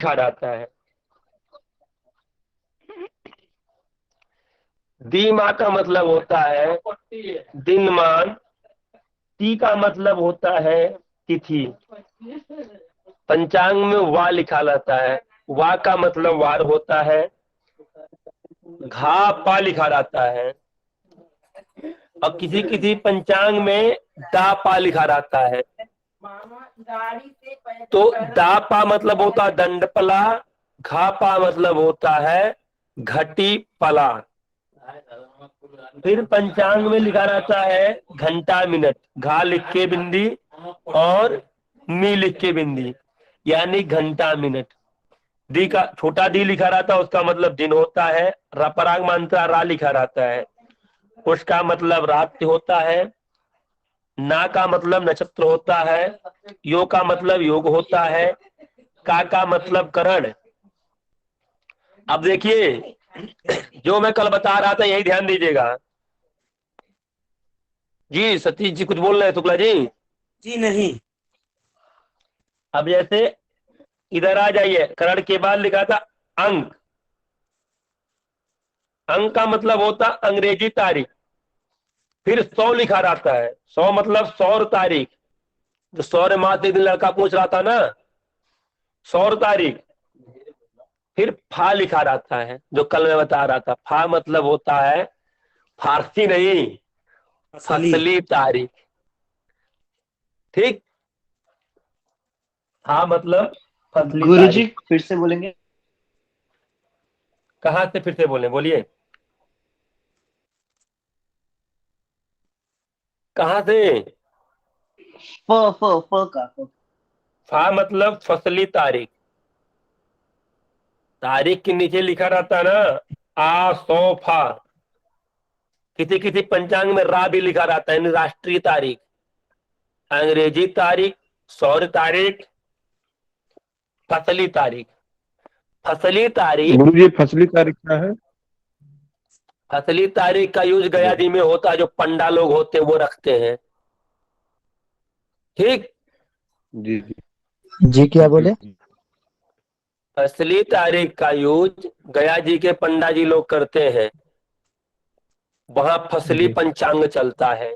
लिखा जाता है। दिमा का मतलब होता है दिनमान। ती का मतलब होता है तिथि। पंचांग में वा लिखा जाता है। वा का मतलब वार होता है। घा पा लिखा जाता है। और किसी किसी पंचांग में दा पा लिखा जाता है। तो दा पा मतलब होता है दंडपला। घा पा मतलब होता है घटी पला। फिर पंचांग में लिखा रहता है घंटा मिनट। घा लिख के बिंदी और मी लिख के बिंदी, यानी घंटा मिनट। दी का छोटा दी लिखा रहता है, उसका मतलब दिन होता है। पराग मात्रा रा लिखा रहता है, उसका मतलब रात्रि होता है। ना का मतलब नक्षत्र होता है। यो का मतलब योग होता है। का मतलब करण। अब देखिए, जो मैं कल बता रहा था यही ध्यान दीजिएगा। जी सतीश जी कुछ बोल रहे हैं, शुक्ला जी? जी नहीं। अब जैसे इधर आ जाइए, करण के बाद लिखा था अंक। अंक का मतलब होता अंग्रेजी तारीख। फिर 100 लिखा रहता है। 100 मतलब सौर तारीख। जो सौर्य माह एक दिन लड़का पूछ रहा था ना, सौर तारीख। फिर फा लिखा रहता है, जो कल मैं बता रहा था। फा मतलब होता है फारसी नहीं, असली। फसली तारीख। ठीक। फा मतलब फसली गुरुजी तारीख। फिर से बोलेंगे? कहाँ से फिर से बोले, बोलिए कहाँ से? फ फ का फ। फा मतलब फसली तारीख। तारीख के नीचे लिखा रहता है ना, आ सौ फा। किसी किसी पंचांग में रा भी लिखा रहता है, यानी राष्ट्रीय तारीख। अंग्रेजी तारीख, सौर तारीख, फसली तारीख। फसली तारीख। गुरु जी फसली तारीख क्या है? फसली तारीख का यूज गया जी में होता है, जो पंडा लोग होते हैं वो रखते हैं। ठीक। जी जी जी क्या बोले? जी। फसली तारीख का यूज गया जी के पंडा जी लोग करते हैं। वहां फसली जी पंचांग चलता है।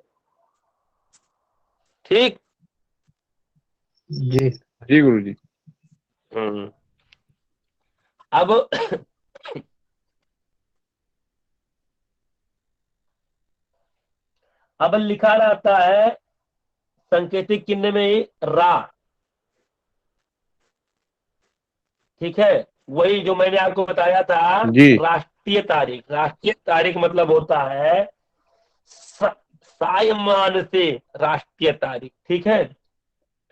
ठीक। जी। जी गुरु जी। हम्म। अब अब लिखा रहता है संकेतिक चिन्ह में ही रा। ठीक है। वही जो मैंने आपको बताया था। जी राष्ट्रीय तारीख। राष्ट्रीय तारीख मतलब होता है सायमान से राष्ट्रीय तारीख। ठीक है।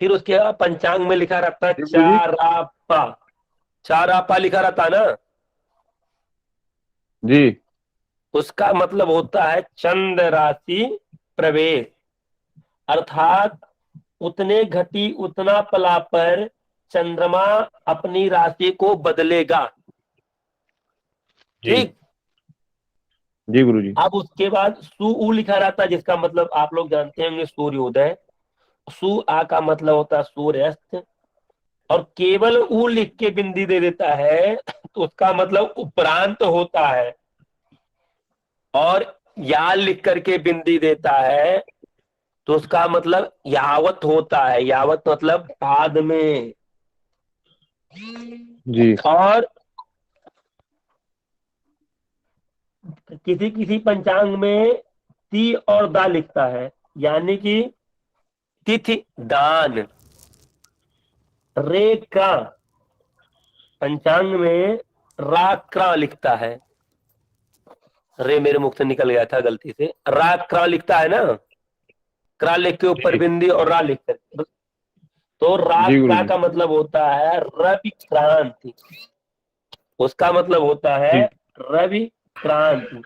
फिर उसके बाद पंचांग में लिखा रहता है जी गुरु जी। चारापा। चारापा लिखा रहता है ना, जी उसका मतलब होता है चंद्र राशि प्रवेश। अर्थात उतने घटी उतना पला पर चंद्रमा अपनी राशि को बदलेगा। जी ठीक। जी गुरु जी। अब उसके बाद सु उ लिखा रहता है, जिसका मतलब आप लोग जानते होंगे सूर्योदय। सु आ का मतलब होता है सूर्यास्त। और केवल उ लिख के बिंदी दे देता है तो उसका मतलब उपरांत होता है। और या लिख करके बिंदी देता है तो उसका मतलब यावत होता है। यावत मतलब बाद में। जी और किसी किसी पंचांग में ती और दा लिखता है, यानी कि तिथि दान। रे का पंचांग में रा क्रा लिखता है। रे मेरे मुख से निकल गया था गलती से। रा क्रा लिखता है ना, क्रा लिख के ऊपर जी बिंदी और रा लिख कर। तो रा जी गुरु क्रा जी। का मतलब होता है रवि क्रांति। उसका मतलब होता है जी रवि क्रांति।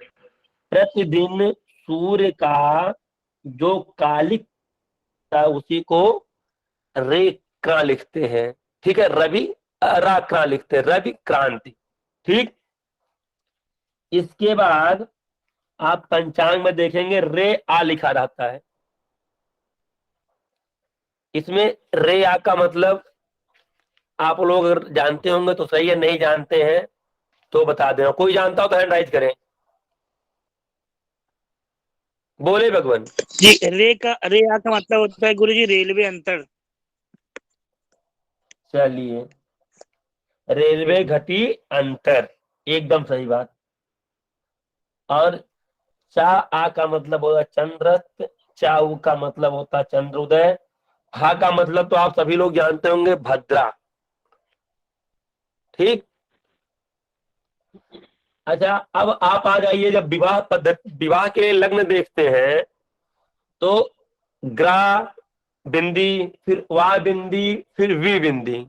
प्रतिदिन सूर्य का जो कालिक था उसी को रे क्रा लिखते हैं। ठीक है। रवि रा क्रा लिखते हैं, रवि क्रांति। ठीक। इसके बाद आप पंचांग में देखेंगे रे आ लिखा रहता है। इसमें रे आ का मतलब आप लोग अगर जानते होंगे तो सही है, नहीं जानते हैं तो बता देना। कोई जानता हो तो हैंड राइज करें। बोले भगवान। जी रे आ का मतलब होता है गुरुजी रेलवे अंतर। चलिए, रेलवे घटी अंतर, एकदम सही बात। और चा आ का मतलब होता है चंद्रत, चाऊ का मतलब होता है चंद्रोदय, हा का मतलब तो आप सभी लोग जानते होंगे भद्रा। ठीक। अच्छा, अब आप आ जाइए, जब विवाह पद्धति, विवाह के लग्न देखते हैं तो ग्रा बिंदी, फिर वा बिंदी, फिर वी बिंदी,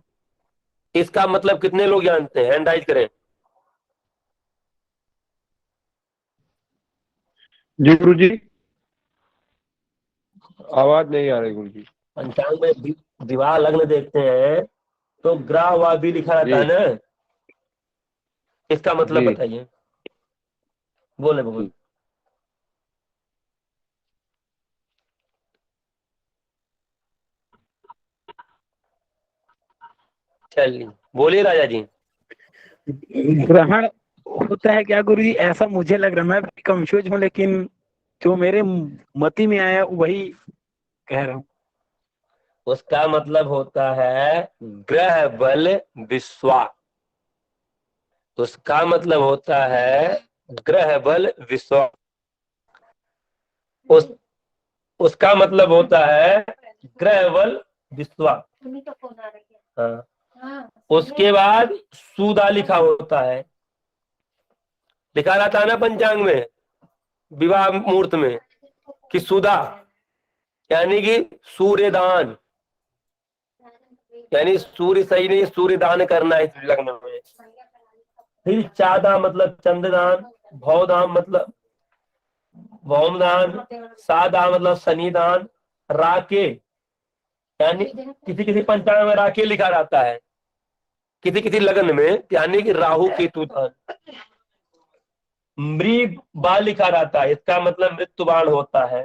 इसका मतलब कितने लोग जानते हैं? हैंड राइज करें। जी गुरु जी, आवाज नहीं आ रही गुरु जी। पंचांग में विवाह लग्न देखते हैं तो ग्रा वा भी लिखा रहता है जी ना, इसका मतलब जी बताइए। बोले बबुल। जी। चलिए, बोलिए राजा जी। ग्रहण होता है क्या गुरुजी? ऐसा मुझे लग रहा है, मैं भी कंफ्यूज हूँ, लेकिन जो मेरे मति में आया वही कह रहा हूँ। उसका मतलब होता है ग्रह बल विश्वा। उसका मतलब होता है ग्रह बल विश्वा। उस उसका मतलब होता है ग्रह बल विश्वा। हाँ। उसके बाद सूदा लिखा होता है, लिखा रहता है ना पंचांग में, विवाह मुहूर्त में, कि सुधा, यानी कि सूर्यदान, यानी सूर्य सही नहीं, सूर्यदान करना है इस लग्न में। फिर चादा मतलब चंद्रदान, भौदान मतलब भौमदान, सादा मतलब शनिदान, राके, यानी किसी किसी पंचांग में राके लिखा रहता है, किसी किसी लगन में, यानी कि राहु केतु दान। मृग बाल लिखा रहता है, इसका मतलब मृत्यु बाण होता है।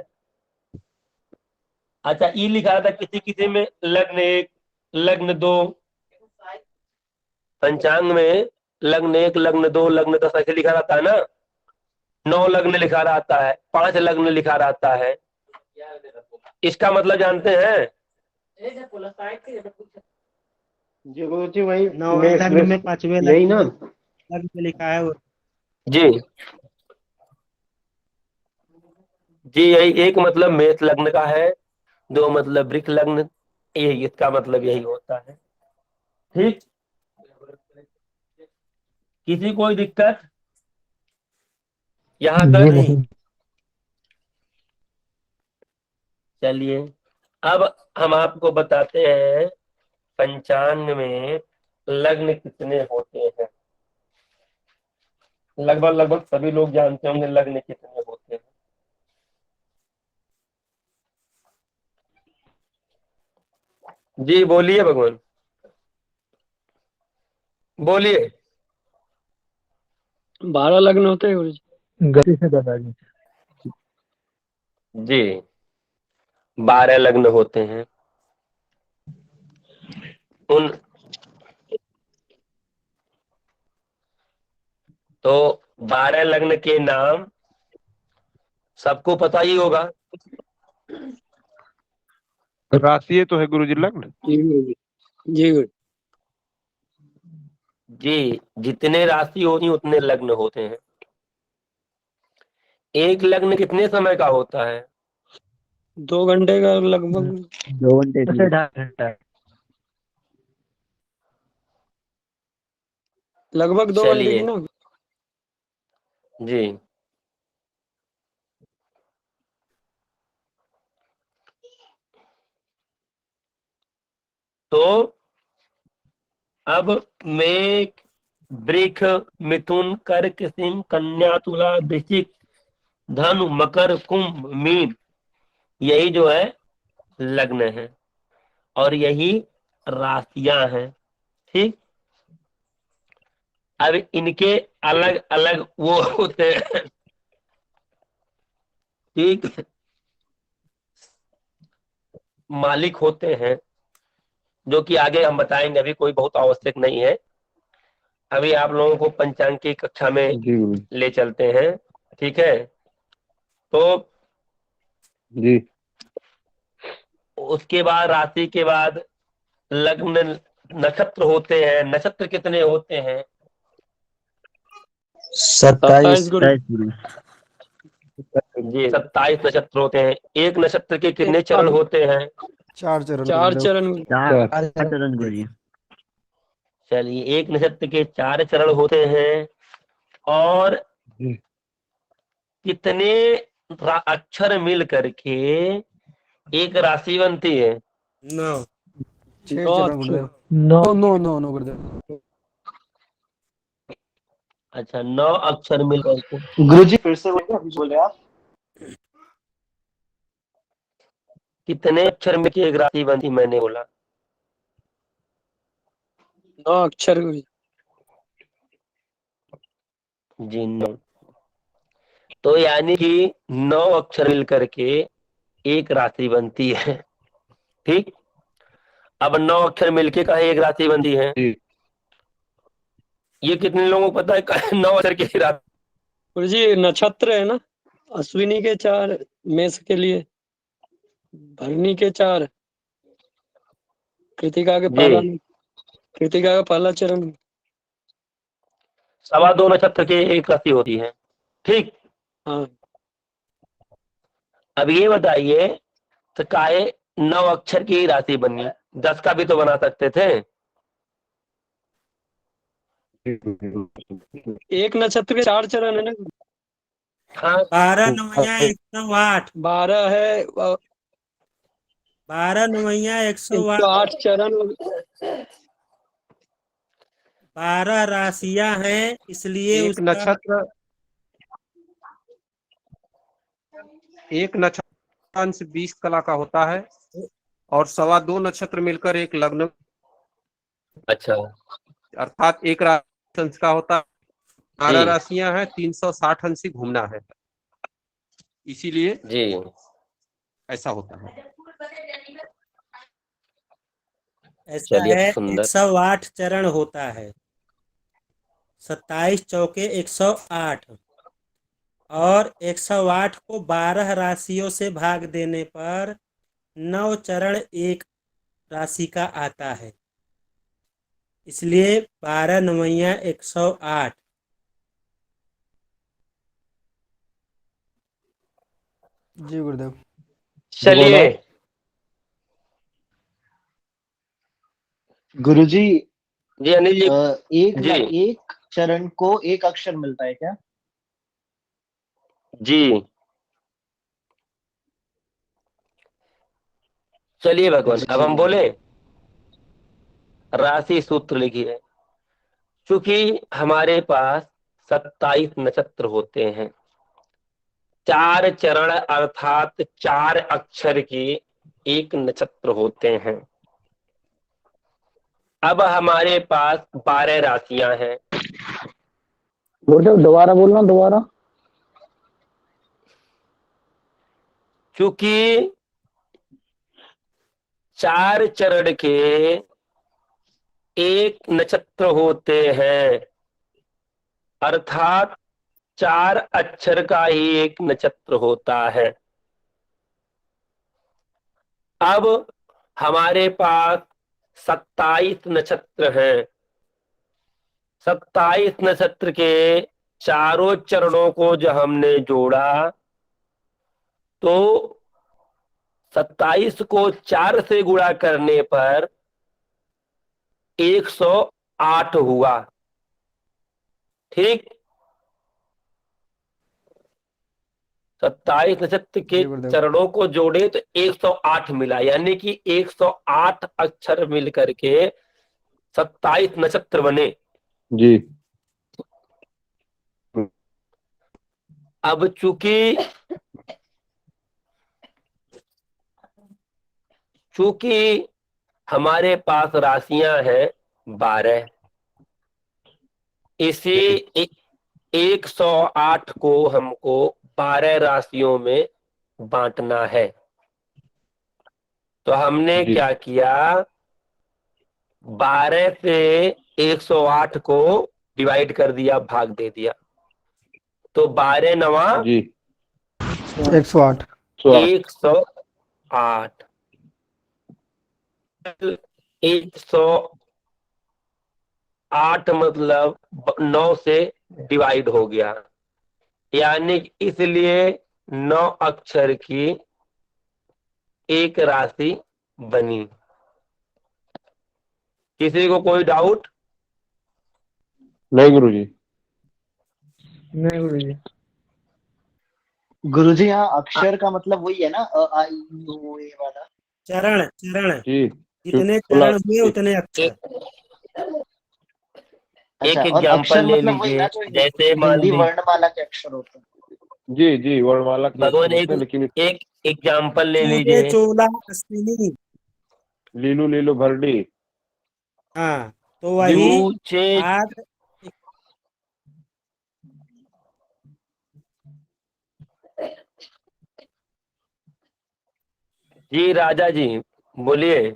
अच्छा, ई लिखा रहता है किसी किसी में लग्न एक, लग्न दो, पंचांग में लग्न एक, लग्न दो, लग्न दस ऐसे लिखा रहता है ना। 9 लग्न लिखा रहता है, 5 लग्न लिखा रहता है, इसका मतलब जानते हैं? जी गुरु जी, वही नौवें लग्न में पांचवें यही ना। लग्न में लिखा है वो। जी जी, यही एक मतलब मेष लग्न का है, 2 मतलब वृक लग्न, यही इसका मतलब यही होता है। ठीक। किसी कोई दिक्कत यहाँ जी तक? नहीं। चलिए, अब हम आपको बताते हैं पंचांग में लग्न कितने होते हैं। लगभग लगभग सभी लोग जानते होंगे लग्न कितने होते हैं। जी बोलिए भगवान, बोलिए। 12 लग्न होते हैं गुरु जी। गति से बताइए। जी, 12 लग्न होते हैं। उन तो 12 लग्न के नाम सबको पता ही होगा। राशि तो है गुरु जी लग्न। जी गुरु जी। जी गुरु। जी, जितने राशि होती उतने लग्न होते हैं। एक लग्न कितने समय का होता है? 2 घंटे का लगभग। 2 घंटे से 2.5 घंटा। लगभग 2 घंटे की चलिए। ना। जी, तो अब मेष, वृष, मिथुन, कर्क, सिंह, कन्या, तुला, वृश्चिक, धनु, मकर, कुंभ, मीन, यही जो है लग्न है, और यही राशियां हैं। ठीक। अब इनके अलग अलग वो होते हैं। ठीक। मालिक होते हैं। जो कि आगे हम बताएंगे, अभी कोई बहुत आवश्यक नहीं है। अभी आप लोगों को पंचांग की कक्षा में जी गुरुजी। ले चलते हैं, ठीक है। तो जी उसके बाद राशि के बाद लग्न, नक्षत्र होते हैं। नक्षत्र कितने होते हैं? 27 गुरु। जी 27 नक्षत्र होते हैं। एक नक्षत्र के कितने एक चरण होते हैं? 4 चरण गुरु। चरण गुरुजी। चलिए, एक नक्षत्र के 4 चरण होते हैं। और जी। कितने अक्षर मिल करके एक राशि बनती है? 9 अच्छा, 9 अक्षर मिल करके। गुरुजी फिर से बोलिए, अभी बोले आप। कितने अक्षर मिल के एक राशि बनती, मैंने बोला? 9 अक्षर गुरु। जी 9। तो यानी कि 9 अक्षर मिल करके एक राशि बनती है, ठीक। अब 9 अक्षर मिलके कहे एक राशि बनती है? जी। ये कितने लोगों को पता है कहे 9 अक्षर की राशि? गुरु जी नक्षत्र है ना, अश्विनी के 4, मेष के लिए भरणी के 4, कृतिका के जी, कृतिका का पहला चरण। 2.25 नक्षत्र के एक राशि होती है, ठीक। हाँ अब ये बताइए, तो काहे 9 अक्षर की ही राशि बनी? 10 का भी तो बना सकते थे। एक नक्षत्र के 4 चरण है ना। हाँ 12 9 108। 12 है 12 9 108। 108 चरण। 12 राशियां हैं, इसलिए एक उसका नक्षत्र, एक नक्षत्र अंश 20 कला का होता है और 2.25 नक्षत्र मिलकर एक लग्न, अच्छा अर्थात एक राशि अंश का होता है। 12 जी राशियां हैं, 360 अंश ही घूमना है, इसीलिए जी। ऐसा होता है। ऐसा चलिए, है, सुंदर। 108 चरण होता है। 27 चौके 108, और 108 को 12 राशियों से भाग देने पर 9 चरण एक राशि का आता है, इसलिए 12 9 108। जी गुरुदेव। चलिए गुरुजी जी अनिल जी। जी एक चरण को एक अक्षर मिलता है क्या? जी। चलिए भगवान, अब जी हम बोले राशि सूत्र लिखिए। क्योंकि हमारे पास 27 नक्षत्र होते हैं, 4 चरण अर्थात 4 अक्षर के एक नक्षत्र होते हैं। अब हमारे पास 12 राशियां हैं। गुरुदेव दोबारा बोलना, दोबारा। क्योंकि 4 चरण के एक नक्षत्र होते हैं, अर्थात 4 अक्षर का ही एक नक्षत्र होता है। अब हमारे पास 27 नक्षत्र हैं। 27 नक्षत्र के चारों चरणों को जब हमने जोड़ा तो 27 को 4 से गुणा करने पर 108 हुआ, ठीक। 27 नक्षत्र के चरणों को जोड़े तो 108 मिला, यानी कि 108 अक्षर मिल करके 27 नक्षत्र बने। जी अब चूंकि हमारे पास राशियां हैं 12, इसी 108 को हमको 12 राशियों में बांटना है। तो हमने जी क्या किया, 12 से 108 को डिवाइड कर दिया, भाग दे दिया, तो 12 नवा जी 108। 108, 108 मतलब 9 से डिवाइड हो गया, यानी इसलिए 9 अक्षर की एक राशि बनी। किसी को कोई डाउट? नहीं गुरुजी। नहीं गुरुजी। गुरुजी यहाँ अक्षर का मतलब वही है ना, अ आ इ ई उ ए वाला। चरण चरण जी जितने शुक्ला चरण हुए उतने अक्षर। एक अच्छा, और एग्जाम्पल अक्षर ले मतलब वही लीजिए, ना जो जैसे मान हिंदी ली वर्णमाला के अक्षर होते हैं। जी जी वर्णमाला के भगवान, अक्षर होते हैं, लेकिन एक एग्जाम्पल ले चूले लीजिए। चोला अश्विनी। लीलू लीलू भरडी। हाँ, तो वही दिहू चे आठ। जी राजा जी बोलिए।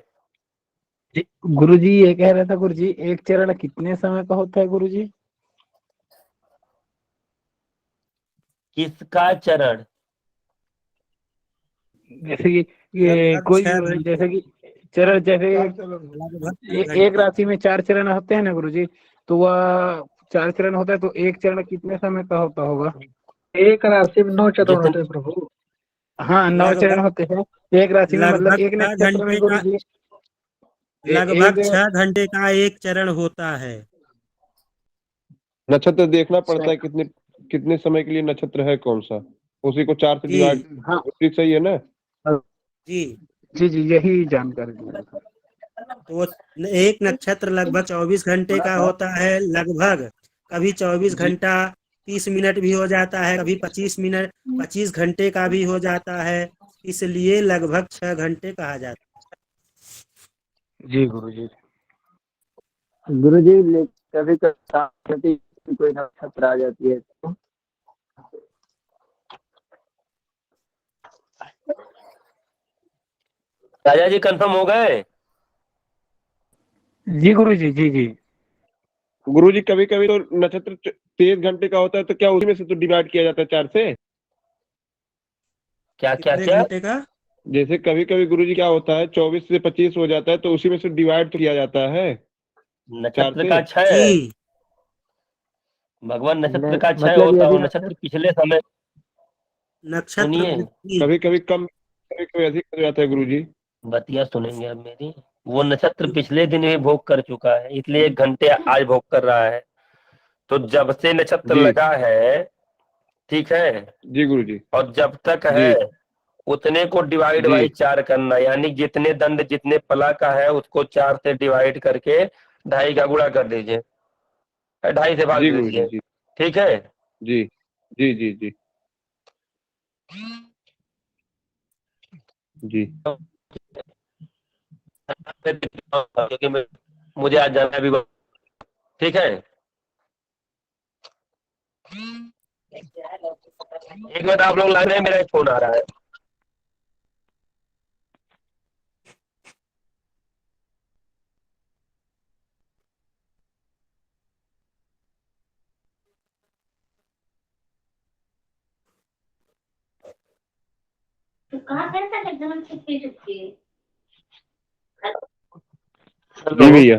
गुरुजी ये कह रहा था गुरुजी, एक चरण कितने समय का होता है गुरुजी? किसका चरण? जैसे कि ये लगभग कोई 6 भी, घंटे। जैसे कि चरण, जैसे लगभग 6 एक घंटे। राशि में 4 चरण होते हैं ना गुरुजी, तो वह 4 चरण होता है, तो एक चरण कितने समय का होता होगा? एक राशि में 9 चरण जितने होते हैं प्रभु। हाँ, 9 चरण लगभग होते हैं एक राशि में, मतलब लगभग एक 6 नक्षत्र में घंटे का। गुरुजी लगभग एक 6 घंटे का एक चरण होता है। नक्षत्र देखना पड़ता है कितने कितने समय के लिए नक्षत्र है कौन सा, उसी को 4 से जी डिवाइड। हाँ ठीक सही है ना। जी। जी जी, यही जानकारी दी। तो एक नक्षत्र लगभग 24 घंटे का होता है, लगभग। कभी 24 जी घंटा 30 मिनट भी हो जाता है, कभी 25 मिनट 25 घंटे का भी हो जाता है, इसलिए लगभग 6 घंटे कहा जाता जी गुरुजी। गुरुजी कभी कभी कोई नक्षत्र आ जाती है तो राजा जी कंफर्म हो गए? जी गुरुजी, जी जी। गुरुजी कभी कभी तो नक्षत्र 23 घंटे का होता है, तो क्या उसी में से तो डिवाइड किया जाता है 4 से? क्या है। क्या कितने क्या? घंटे का? जैसे कभी कभी गुरुजी क्या होता है 24 से 25 हो जाता है, तो उसी में से डिवाइड तो किया जाता है 4 नक्षत्र से। का 6 है जी। भगवान, नक्षत्र का 6 मतलब होता है, यदि वो नक्षत्र पिछले समय। नक्षत्र सुनिए, जी। कभी कभी कम कभी कभी अधिक हो जाता है गुरुजी। बतिया सुनेंगे अब मेरी। वो नक्षत्र पिछले दिन ही भोग कर चुका है, इसलिए 1 घंटे आज भोग कर रहा है। तो जब से नक्षत्र जी लगा है, ठीक है, जी गुरुजी। और जब तक जी है उतने को डिवाइड जी बाई 4 करना, यानी जितने दंड जितने पला का है उसको 4 से डिवाइड करके 2.5 का गुणा कर दीजिए, 2.5 से भाग जी दे गुरुजी। दीजिए। जी ठीक है। जी जी जी जी जी क्योंकि मुझे आज जाना भी। ठीक है, एक मिनट आप लोग लाइन में, मेरा एक फोन आ रहा है। तो कहाँ करता है एकदम छुपके छुपके। जी हेलो, भैया।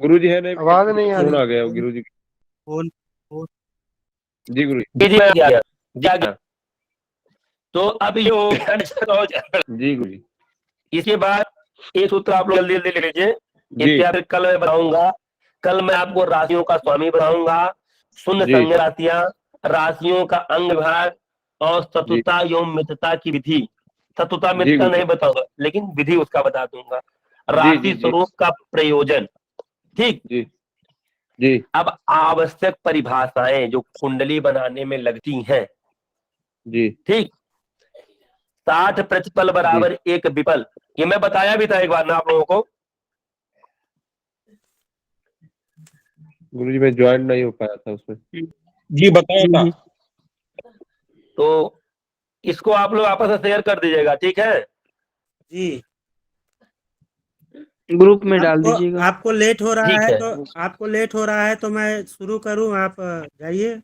गुरुजी है नहीं, आवाज नहीं आ फोन रही। आ गया गुरुजी। Phone phone. जी गुरुजी। जी जी, मैं आ गया, जा गया। तो अब ये हो गया। जी गुरुजी। इसके बाद एक सूत्र आप लोग जल्दी जल्दी लिख लीजिए, जी इत्यादि कल मैं बनाऊंगा। कल मैं आपको राशियों का स्वामी बनाऊंगा, शून्य जी संज्ञ राशियां, राशियों का अंग भाग और जी सतुता एवं मितता की विधि। सतुता जी मितता गुरुजी। नहीं बताऊंगा, लेकिन विधि उसका बता दूंगा। जी जी राशि जी स्वरूप का प्रयोजन। ठीक। जी जी अब आवश्यक परिभाषाएं जो कुंडली बनाने में लगती हैं। जी ठीक। 60 प्रतिपल जी बराबर 1 विपल, ये मैं बताया भी था एक बार ना आप लोगों को। गुरुजी मैं ज्वाइन नहीं हो पाया था उसमें। जी बताया था। तो इसको आप लोग आपस में शेयर कर दीजिएगा, ठीक है। जी। ग्रुप में डाल आपको दीजिएगा। आपको लेट हो रहा ठीक है है। तो आपको लेट हो रहा है तो मैं शुरू करूं, आप जाइए।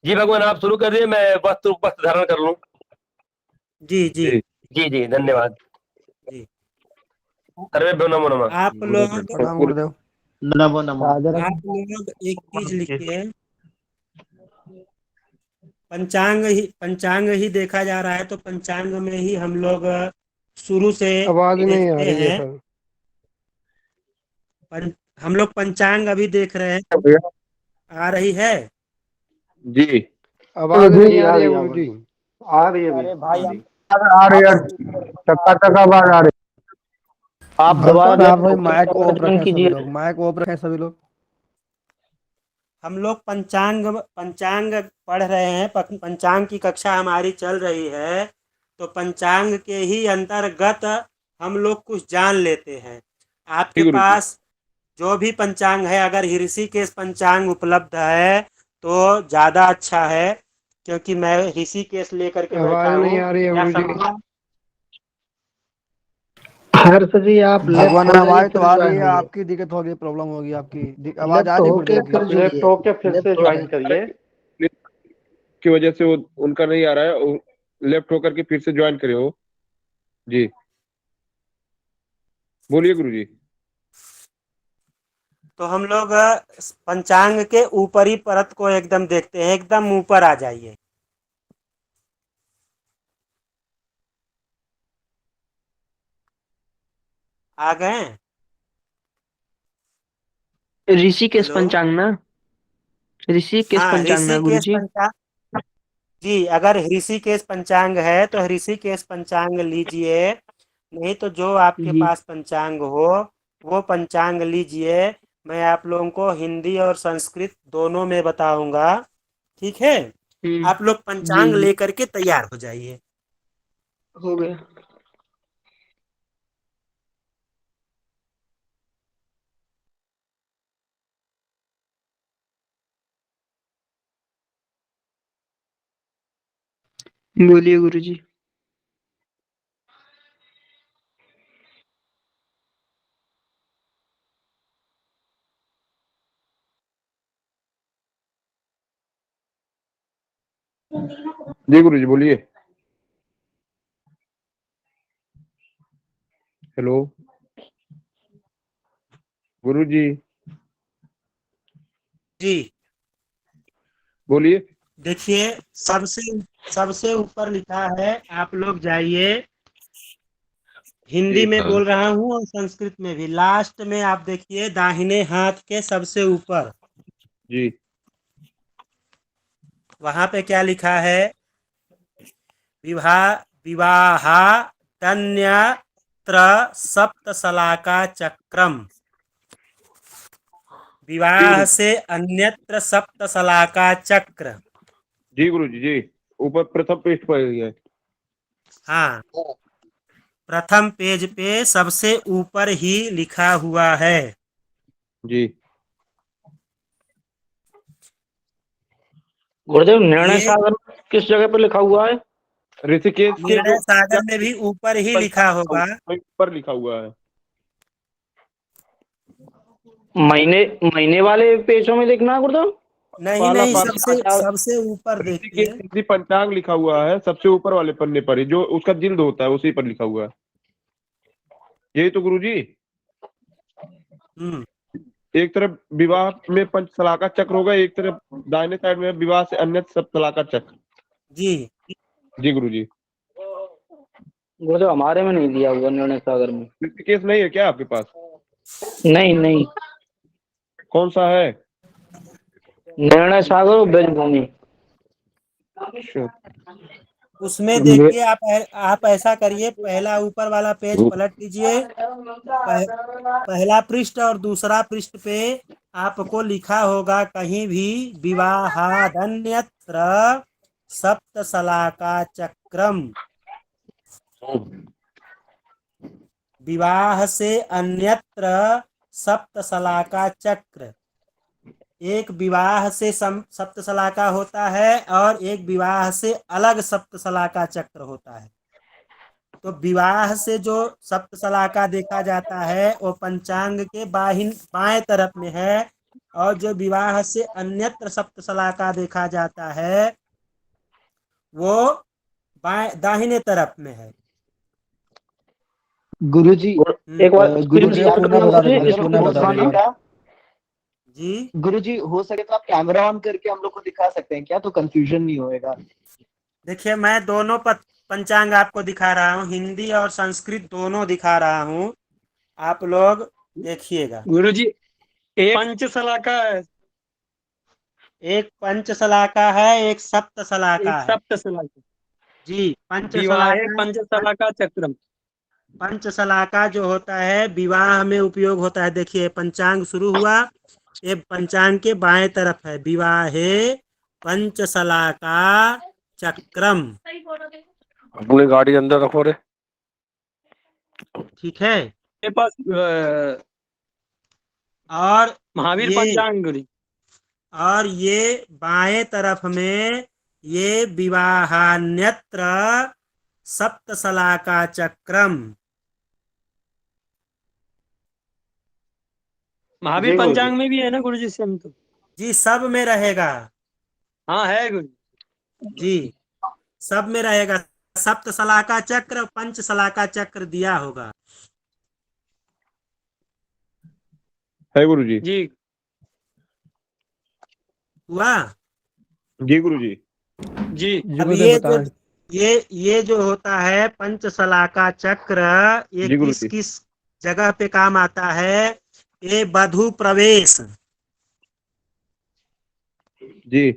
जी भगवान, आप शुरू कर दिए, मैं वस्त्र धारण कर लूं। जी जी जी। जी जी, धन्यवाद। जी। सर्वेभ्यो नमो नमः। आप लोग प्रणाम गुरुदेव। नमो नमो। आप लोग एक चीज लिखिए, पंचांग ही देखा जा रहा है तो पंचांग में ही हम लोग शुरू से आवाज नहीं आ देखते रही है हैं। सर। हम लोग पंचांग अभी देख रहे हैं, आ रही है। जी। आवाज नहीं आ रही है गुरु जी। आ रही है अभी। अरे भाई हाँ। आ रही है, टका आवाज आ रही आप दोबारा आप भाई लेफ्ट माइक ऑफ ऑन रखें सभी कीजिए। लोग, माइक ऑफ रखें सभी लोग। हम लोग पंचांग पढ़ रहे हैं, पंचांग की कक्षा हमारी चल रही है, तो पंचांग के ही अंतर्गत हम लोग कुछ जान लेते हैं। आपके जी गुरु जी। पास जो भी पंचांग है, अगर ऋषिकेश पंचांग उपलब्ध है तो ज़्यादा अच्छा है, क्योंकि मैं ऋषिकेश लेकर के बैठा आवाज नहीं हूँ। आ रही है या गुरु जी। समझ हर्ष जी आप भगवान लेफ्ट हो आवाज जाइए तो फिर आ रही ज्वाइन है, होइए। आपकी दिक्कत होगी, प्रॉब्लम होगी आपकी, आवाज आ लेफ्ट रही है होके गुरुदेव फिर की। जुड़िए। लेफ्ट होके फिर से ज्वाइन करिए। की वजह से वो उनका नहीं आ रहा है, लेफ्ट होकर के फिर से ज्वाइन करे हो। जी बोलिए गुरु जी। तो हम लोग पंचांग के ऊपरी परत को एकदम देखते हैं, एकदम ऊपर आ जाइए। आ गए? ऋषिकेश हेलो। पंचांग ना? ऋषिकेश हाँ, पंचांग ना गुरु ऋषिकेश जी? पंचांग। जी, अगर ऋषिकेश पंचांग है तो ऋषिकेश पंचांग लीजिए, नहीं तो जो आपके जी। पास पंचांग हो वो पंचांग लीजिए। मैं आप लोगों को हिंदी और संस्कृत दोनों में बताऊंगा, ठीक है। आप लोग जी पंचांग जी लेकर के तैयार हो जाइए। हो गया। बोलिए गुरु जी। जी गुरु जी बोलिए। हेलो गुरु जी जी बोलिए। देखिए, सबसे सबसे ऊपर लिखा है, आप लोग जाइए। हिंदी जी में हाँ। बोल रहा हूँ और संस्कृत में भी। लास्ट में आप देखिए, दाहिने हाथ के सबसे ऊपर जी वहां पे क्या लिखा है? विवाह विवाहान्यत्र सप्तशलाका चक्रम। जी विवाह गुरु से अन्यत्र सप्तशलाका चक्र। जी गुरु जी। जी ऊपर प्रथम पृष्ठ पर ही है। हाँ, प्रथम पेज पे सबसे ऊपर ही लिखा हुआ है। जी गुरुदेव निर्णय ये सागर किस जगह पे लिखा हुआ है? ऋषिकेश के जो निर्णय सागर में भी ऊपर ही लिखा होगा। पर लिखा हुआ है। महीने महीने वाले पेजों में लिखना है गुरुदेव? नहीं पाला नहीं, सबसे पाला सबसे ऊपर ऋषिकेश देखिए। हिंदी पंचांग लिखा हुआ है, सबसे ऊपर वाले पन्ने पर ही, जो उसका जिल्द होता है उसी पर लिखा हुआ है। यही तो गुरु जी। हम्म। एक तरफ विवाह में पंचशलाका चक्र होगा, एक तरफ दाहिने साइड में विवाह से अन्य सप्तशलाका चक्र। जी जी गुरु जी। गुरुदेव हमारे में नहीं दिया हुआ निर्णय सागर में। ऋषिकेश नहीं है क्या आपके पास? नहीं नहीं, कौन सा है? निर्णय सागर और ब्रजभूमि। अच्छा। उसमें देखिए, आप ऐसा करिए, पहला ऊपर वाला पेज पलट लीजिए। पहला पृष्ठ और दूसरा पृष्ठ पे आपको लिखा होगा कहीं भी विवाहादन्यत्र सप्तशलाका चक्रम। विवाह से अन्यत्र सप्तशलाका चक्र। एक विवाह से सप्तशलाका होता है और एक विवाह से अलग सप्तशलाका चक्र होता है। तो विवाह से जो सप्तशलाका देखा जाता है वो पंचांग के बाएं तरफ में है, और जो विवाह से अन्यत्र सप्तशलाका देखा जाता है वो दाहिने तरफ में है। गुरुजी एक बार गुरुजी आप पुनः बता देना, अगर पुनः हो बता देना। सकेगा जी गुरुजी हो सके तो आप कैमरा ऑन करके हम लोग को दिखा सकते हैं क्या, तो कंफ्यूजन नहीं होएगा। देखिए, मैं दोनों पंचांग आपको दिखा रहा हूँ, हिंदी और संस्कृत दोनों दिखा रहा हूँ, आप लोग देखिएगा। गुरुजी एक पंचशलाका है, एक पंचशलाका है, एक सप्तशलाका एक है। सप्तशलाका, जी, विवाहे पंचशलाका चक्रम। पंचशलाका जो होता है विवाह में उपयोग होता है। देखिए, पंचांग शुरू हुआ, ये पंचांग के बाएं तरफ है, विवाहे पंचशलाका चक्रम। अपनी गाड़ी अंदर रखो रे। ठीक है। मेरे पास और महावीर ये पंचांग गुरु। और ये बाएं तरफ में ये विवाहान्यत्र सप्तशलाका चक्रम। महावीर पंचांग में भी है ना गुरुजी सेम? तो जी, सब में रहेगा। हाँ है गुरु जी, सब में रहेगा। सप्तशलाका चक्र, पंचशलाका चक्र दिया होगा। है गुरुजी। जी हुआ? जी गुरुजी। जी। अब ये जो होता है पंचशलाका चक्र, ये जी किस गुरुजी। किस जगह पे काम आता है? ये वधु प्रवेश। जी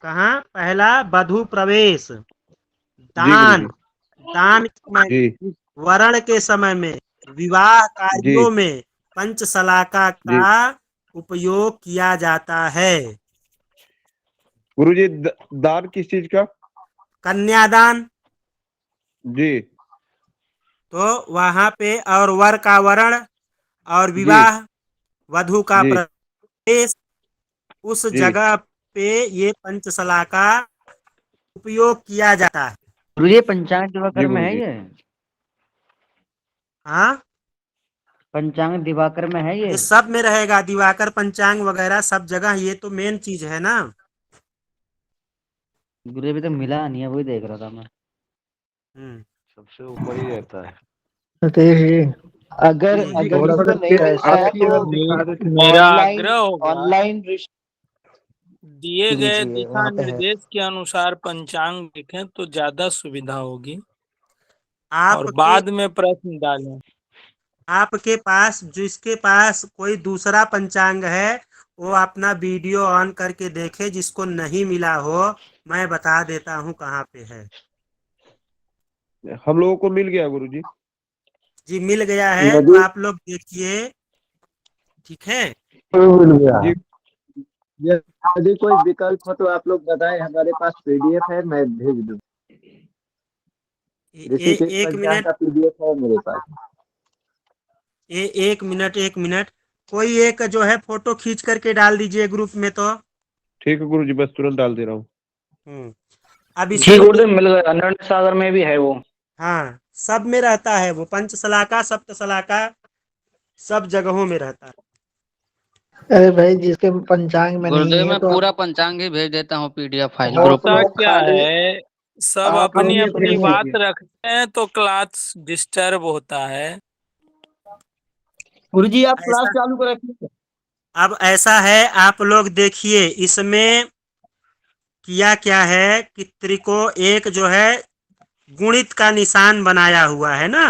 कहाँ? पहला वधु प्रवेश, जी दान, गुरुजी। दान के समय, जी वरण के समय में, विवाह कार्यों जी में पंचशलाका जी का उपयोग किया जाता है। गुरुजी दान किस चीज का? कन्यादान। जी तो वहां पे और वर का वरण और जी विवाह, वधु का जी प्रवेश, उस जी जगह पे ये पंचशलाका उपयोग किया जाता है। गुरुजी पंचांग जी दिवाकर में है गुरुजी। ये? हाँ, पंचांग दिवाकर में है ये? ये सब में रहेगा, दिवाकर पंचांग वगैरह सब जगह, ये तो मेन चीज है ना। गुरुजी अभी तो मिला नहीं है, वही देख रहा था मैं। सबसे ऊपर ही रहता है। अगर जी, अगर किसी को नहीं मिलता है तो मेरा ऑनलाइन आग्रह होगा ऑनलाइन दिए गए दिशा निर्देश के अनुसार पंचांग लिखें तो ज्यादा सुविधा होगी, और बाद में प्रश्न डालें। आपके पास, जिसके पास कोई दूसरा पंचांग है, वो अपना वीडियो ऑन करके देखे। जिसको नहीं मिला हो, मैं बता देता हूँ कहाँ पे है। हम लोगों को मिल गया गुरुजी। जी, मिल गया है तो आप लोग देखिए। ठीक है। जी यदि कोई विकल्प हो तो आप लोग बताएं, हमारे पास पीडीएफ है, मैं भेज दूं। एक मिनट, पीडीएफ है मेरे पास। एक मिनट, कोई एक जो है फोटो खींच करके डाल दीजिए ग्रुप में। तो ठीक है गुरुजी, बस तुरंत डाल दे रहा हूँ। अब ठीक इसमें गुरुदेव मिल गया, अनंत सागर में भी है वो। हाँ, सब में रहता है वो, पंचशलाका सप्तशलाका सब जगहों में रहता है। अरे भाई, जिसके पंचांग में नहीं गुरुदेव है मैं तो पूरा पंचांग ही भेज देता हूँ पीडीएफ फाइल ग्रुप होता में। क्या है, सब आप अपनी लोग अपनी भेज बात दीजिए। रखते हैं तो क्लास डिस्टर्ब होता है। गुरुजी आप क्लास ऐसा, चालू कर रखिए। अब ऐसा है, आप लोग देखिए इसमें किया क्या है कि त्रिको एक जो है गुणित का निशान बनाया हुआ है ना।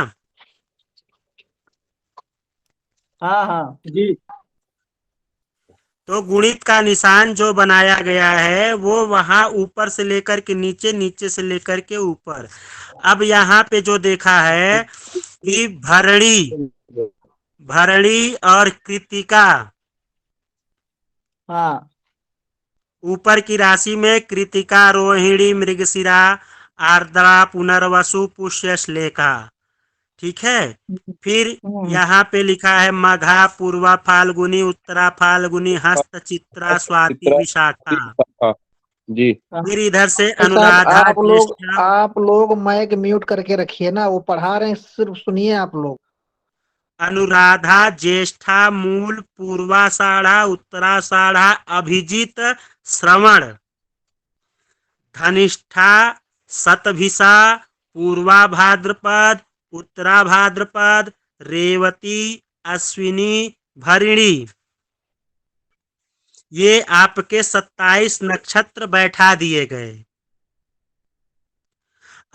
हाँ हाँ जी। तो गुणित का निशान जो बनाया गया है वो वहां ऊपर से लेकर के नीचे, नीचे से लेकर के ऊपर। अब यहाँ पे जो देखा है कि भरणी और कृतिका, हाँ ऊपर की राशि में कृतिका, रोहिणी, मृगशिरा, आर्द्रा, पुनर्वसु, पुष्य, श्लेखा। ठीक है। फिर यहाँ पे लिखा है मघा, पूर्वा फाल्गुनी, उत्तरा फाल्गुनी, हस्त, चित्रा, स्वाति, विशाखा। हाँ जी। फिर इधर से भाई साहब अनुराधा, ज्येष्ठा। आप लोग माइक म्यूट करके रखिए ना, वो पढ़ा रहे हैं, सिर्फ सुनिए आप लोग। अनुराधा, ज्येष्ठा, मूल, पूर्वाषाढ़ा, उत्तराषाढ़ा, अभिजीत, श्रवण, धनिष्ठा, शतभिषा, पूर्वा भाद्रपद, उत्तरा भाद्रपद, रेवती, अश्विनी, भरिणी। ये आपके 27 नक्षत्र बैठा दिए गए।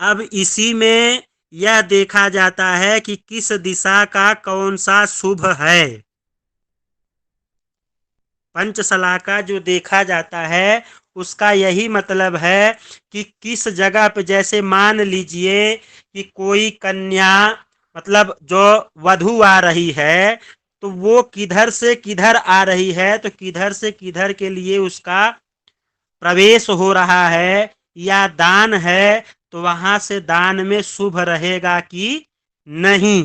अब इसी में यह देखा जाता है कि किस दिशा का कौन सा शुभ है। पंचशला का जो देखा जाता है उसका यही मतलब है कि किस जगह पे, जैसे मान लीजिए कि कोई कन्या मतलब जो वधू आ रही है तो वो किधर से किधर आ रही है, तो किधर से किधर के लिए उसका प्रवेश हो रहा है या दान है, तो वहां से दान में शुभ रहेगा कि नहीं।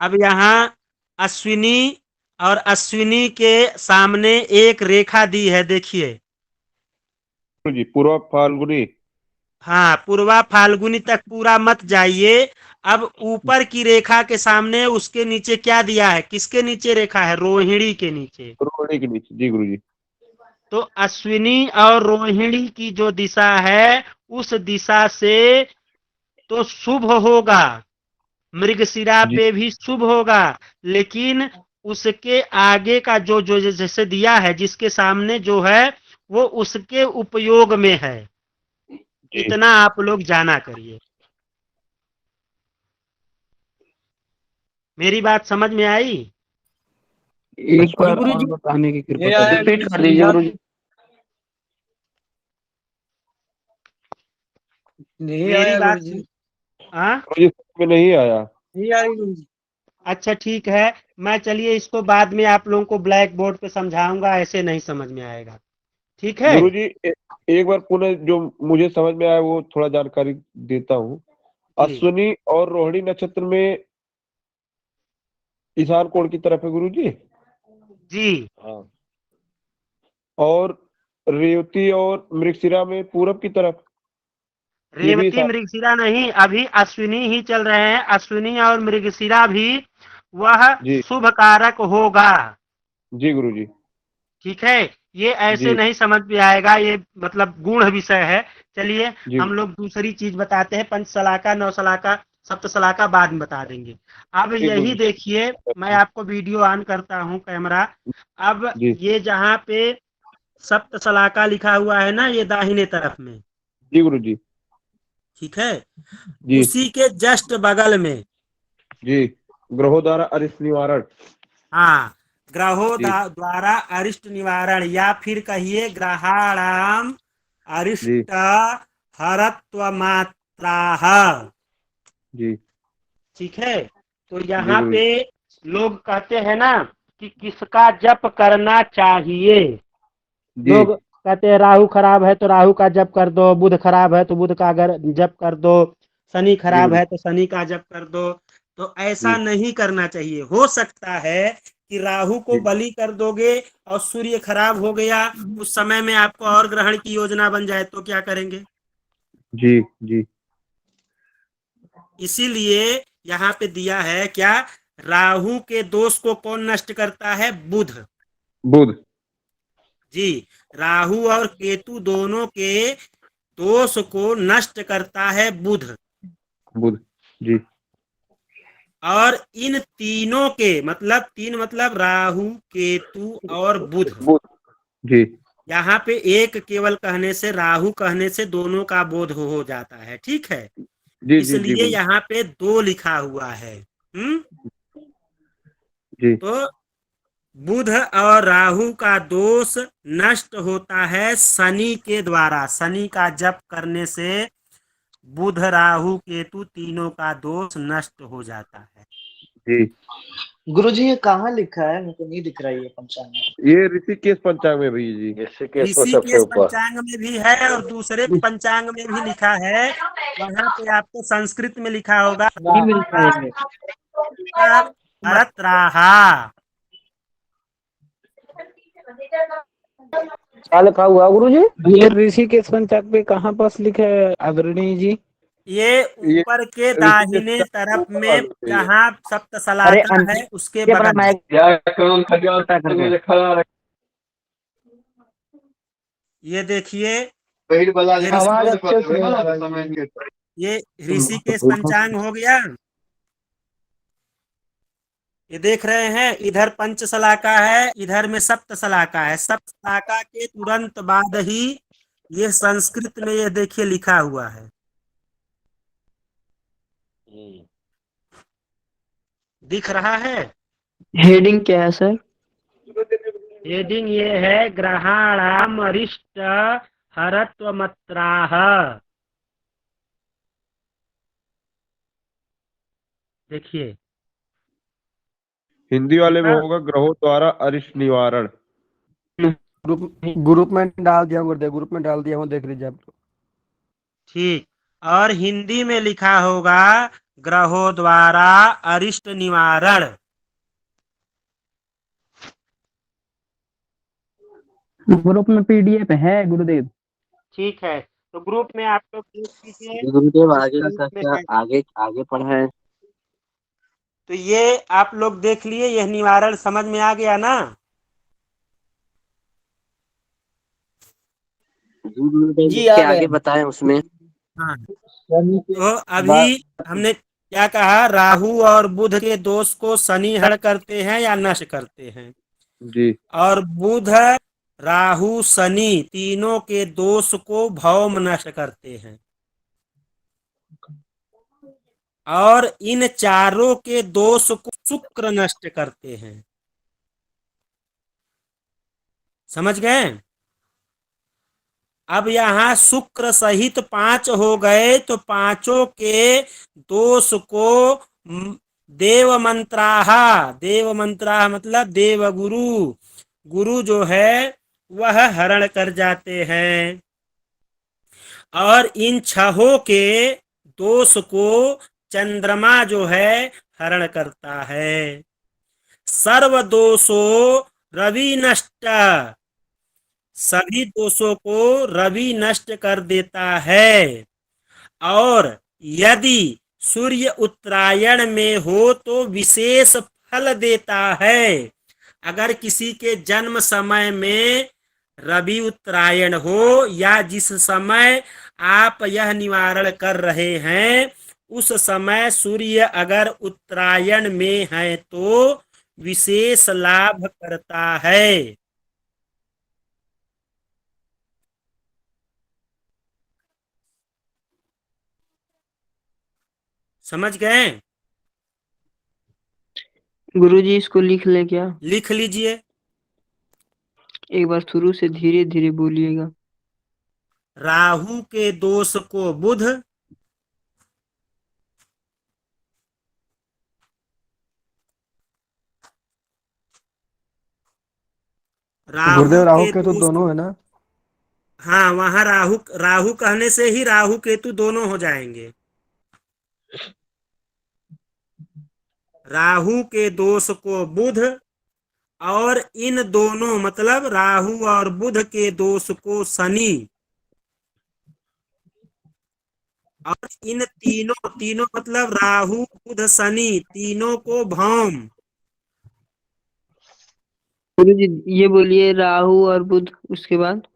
अब यहाँ अश्विनी और अश्विनी के सामने एक रेखा दी है, देखिए जी, पूर्वा फाल्गुनी। हाँ, पूर्वा फाल्गुनी तक पूरा मत जाइए। अब ऊपर की रेखा के सामने उसके नीचे क्या दिया है, किसके नीचे रेखा है, रोहिणी के नीचे। रोहिणी के नीचे, जी गुरुजी। तो अश्विनी और रोहिणी की जो दिशा है उस दिशा से तो शुभ होगा, मृगशिरा पे भी शुभ होगा, लेकिन उसके आगे का जो जो जैसे दिया है जिसके सामने जो है वो उसके उपयोग में है। इतना आप लोग जाना करिए। मेरी बात समझ में आई? एक बार और बताने की कृपा करिए। रिपीट कर दीजिए गुरुजी। मेरी बात हाँ में नहीं आया। अच्छा ठीक है, मैं चलिए इसको बाद में आप लोगों को ब्लैक बोर्ड पे समझाऊंगा, ऐसे नहीं समझ में आएगा, ठीक है। गुरुजी एक बार पुनः जो मुझे समझ में आया वो थोड़ा जानकारी देता हूँ। अश्विनी और रोहिणी नक्षत्र में ईशान कोण की तरफ है गुरुजी। जी। हाँ। और रेवती और मृगशिरा में पूरब की तरफ। रेवती मृगशिरा नहीं, अभी अश्विनी ही चल रहे हैं। अश्विनी और मृगशिरा भी वह शुभ कारक होगा। जी गुरुजी। ठीक है, ये ऐसे नहीं समझ में आएगा, ये मतलब गूढ़ विषय है। चलिए हम लोग दूसरी चीज बताते हैं, पंचशलाका, नौशलाका, सप्तशलाका बाद में बता देंगे। अब यही देखिए, मैं आपको वीडियो ऑन करता हूँ कैमरा। अब ये जहाँ पे सप्तशलाका लिखा हुआ है ना, ये दाहिने तरफ में। जी गुरुजी। ठीक है, उसी के जस्ट बगल में जी ग्रहों द्वारा अरिष्ट निवारण। हाँ, ग्रहों द्वारा अरिष्ट निवारण, या फिर कहिए ग्रहाणाम अरिष्ट हरत्व मात्राः। जी ठीक है, तो यहाँ पे लोग कहते हैं ना कि किसका जप करना चाहिए। लोग कहते हैं राहु खराब है तो राहु का जप कर दो, बुध खराब है तो बुध का अगर जप कर दो, शनि खराब है तो शनि का जप कर दो। तो ऐसा नहीं करना चाहिए। हो सकता है कि राहु को बलि कर दोगे और सूर्य खराब हो गया, उस समय में आपको और ग्रहण की योजना बन जाए तो क्या करेंगे? जी जी। इसीलिए यहाँ पे दिया है क्या, राहु के दोष को कौन नष्ट करता है? बुध। बुध जी, राहु और केतु दोनों के दोष को नष्ट करता है बुध। बुध जी। और इन तीनों के मतलब, तीन मतलब राहु, केतु और बुध। जी। यहाँ पे एक केवल कहने से, राहु कहने से दोनों का बोध हो जाता है, ठीक है। इसलिए यहाँ पे 2 लिखा हुआ है। जी। तो बुध और राहु का दोष नष्ट होता है शनि के द्वारा। शनि का जप करने से बुध, राहु, केतु तीनों का दोष नष्ट हो जाता है। जी। गुरुजी ये कहाँ लिखा है? मुझे नहीं दिख रहा है ये पंचांग में। ये ऋषिकेश पंचांग में भी जी। ऋषिकेश पंचांग में भी है और दूसरे पंचांग में भी लिखा है। वहाँ पे आपको संस्कृत में लिखा होगा नहीं मिलता है। भरत्राहा। क्या लिखा हुआ गुरुजी? ये ऋषिकेश पंचांग पे कहाँ पास लिखा है आदरणीय जी? ये ऊपर के दाहिने तरफ में जहाँ सप्त अरे सलाका है उसके ये अपना बगल में। माइक ये देखिए आवाज अच्छे से नहीं आ रही है। ये ऋषिकेश पंचांग हो गया। ये देख रहे हैं, इधर पंच सलाका है, इधर में सप्त सलाका है। सप्त सलाका के तुरंत बाद ही ये संस्कृत में ये देखिए लिखा हुआ है। दिख रहा है? हेडिंग क्या है सर? हेडिंग ये है ग्रहाणाम अरिष्ट हरत्वमत्राह। देखिए हिंदी वाले में होगा ग्रहों द्वारा अरिष्ट निवारण। ग्रुप में डाल दिया गुरुदेव, ग्रुप में डाल दिया हूँ, देख लीजिए आप। ठीक। और हिंदी में लिखा होगा ग्रहों द्वारा अरिष्ट निवारण। ग्रुप में पीडीएफ है गुरुदेव। ठीक है, तो ग्रुप में आप लोग देख लीजिए। गुरुदेव आगे आगे आगे पढ़ा है। तो ये आप लोग देख लिए, यह निवारण समझ में आ गया ना? जी आगे बताएं उसमें। हाँ, तो अभी हमने क्या कहा, राहु और बुध के दोष को शनि हर करते हैं या नष्ट करते हैं जी। और बुध राहु शनि तीनों के दोष को भौम नष्ट करते हैं और इन चारों के दोष को शुक्र नष्ट करते हैं। समझ गए? अब यहाँ शुक्र सहित 5 हो गए, तो पांचों के दोष को देव मंत्राह मतलब देवगुरु, गुरु जो है वह हरण कर जाते हैं और इन छहों के दोष को चंद्रमा जो है हरण करता है। सर्व दोषो रवि नष्ट, सभी दोषों को रवि नष्ट कर देता है। और यदि सूर्य उत्तरायण में हो तो विशेष फल देता है। अगर किसी के जन्म समय में रवि उत्तरायण हो या जिस समय आप यह निवारण कर रहे हैं उस समय सूर्य अगर उत्तरायण में है तो विशेष लाभ करता है। समझ गए? गुरुजी इसको लिख ले क्या? लिख लीजिए। एक बार शुरू से धीरे धीरे बोलिएगा। राहु के दोष को बुध, गुरुदेव राहु केतु दोनों है ना? हाँ, वहां राहु कहने से ही राहु केतु दोनों हो जाएंगे। राहु के दोष को बुध और इन दोनों मतलब राहु और बुध के दोष को शनि और इन तीनों मतलब राहु बुध शनि तीनों को भौम। गुरुजी ये बोलिए राहु और बुध, उसके बाद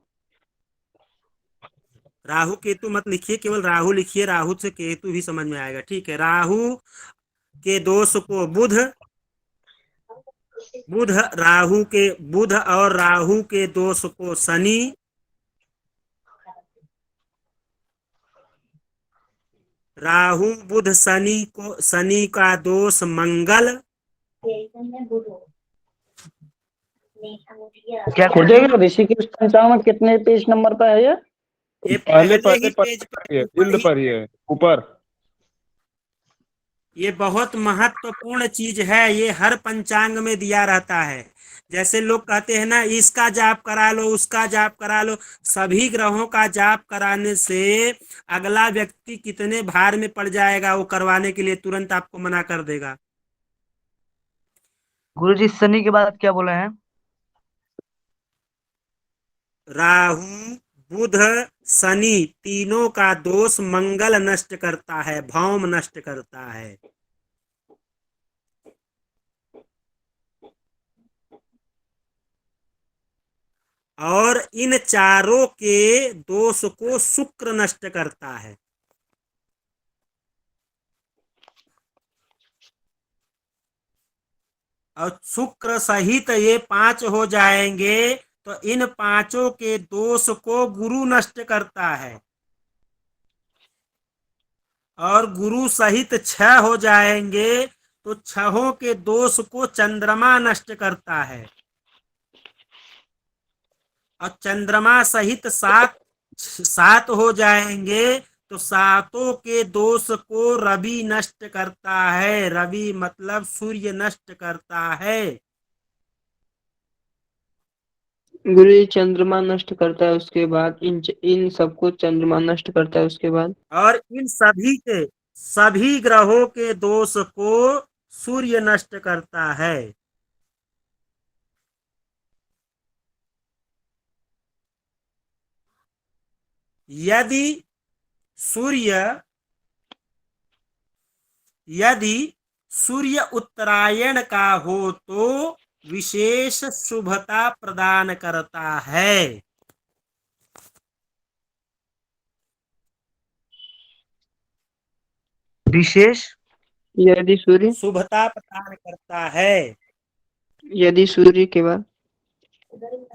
राहु केतु मत लिखिए, केवल राहु लिखिए, राहु से केतु भी समझ में आएगा। ठीक है, राहु के दोष को बुध और राहु के दोष को शनि, राहु बुध शनि का दोष मंगल। क्या गुरुदेव ऋषिकेश पंचांग में कितने पेज नंबर पर है ये? पहले पेज पर ही है, ऊपर। ये बहुत महत्वपूर्ण चीज है, ये हर पंचांग में दिया रहता है। जैसे लोग कहते हैं ना, इसका जाप करा लो, उसका जाप करा लो। सभी ग्रहों का जाप कराने से अगला व्यक्ति कितने भार में पड़ जाएगा, वो करवाने के लिए तुरंत आपको मना कर देगा। गुरुजी शनि के बाद क्या बोले हैं? राहु, बुध, शनि तीनों का दोष मंगल नष्ट करता है, भौम नष्ट करता है। और इन चारों के दोष को शुक्र नष्ट करता है। और शुक्र सहित ये 5 हो जाएंगे तो इन 5 के दोष को गुरु नष्ट करता है। और गुरु सहित 6 हो जाएंगे तो 6 के दोष को चंद्रमा नष्ट करता है। और चंद्रमा सहित 7 हो जाएंगे तो 7 के दोष को रवि नष्ट करता है। रवि मतलब सूर्य नष्ट करता है। गुरु जी चंद्रमा नष्ट करता है, उसके बाद इन सबको चंद्रमा नष्ट करता है उसके बाद। और इन सभी ग्रहों के दोष को सूर्य नष्ट करता है। यदि सूर्य उत्तरायण का हो तो विशेष शुभता प्रदान करता है। विशेष यदि सूर्य शुभता प्रदान करता है। यदि सूर्य के बाद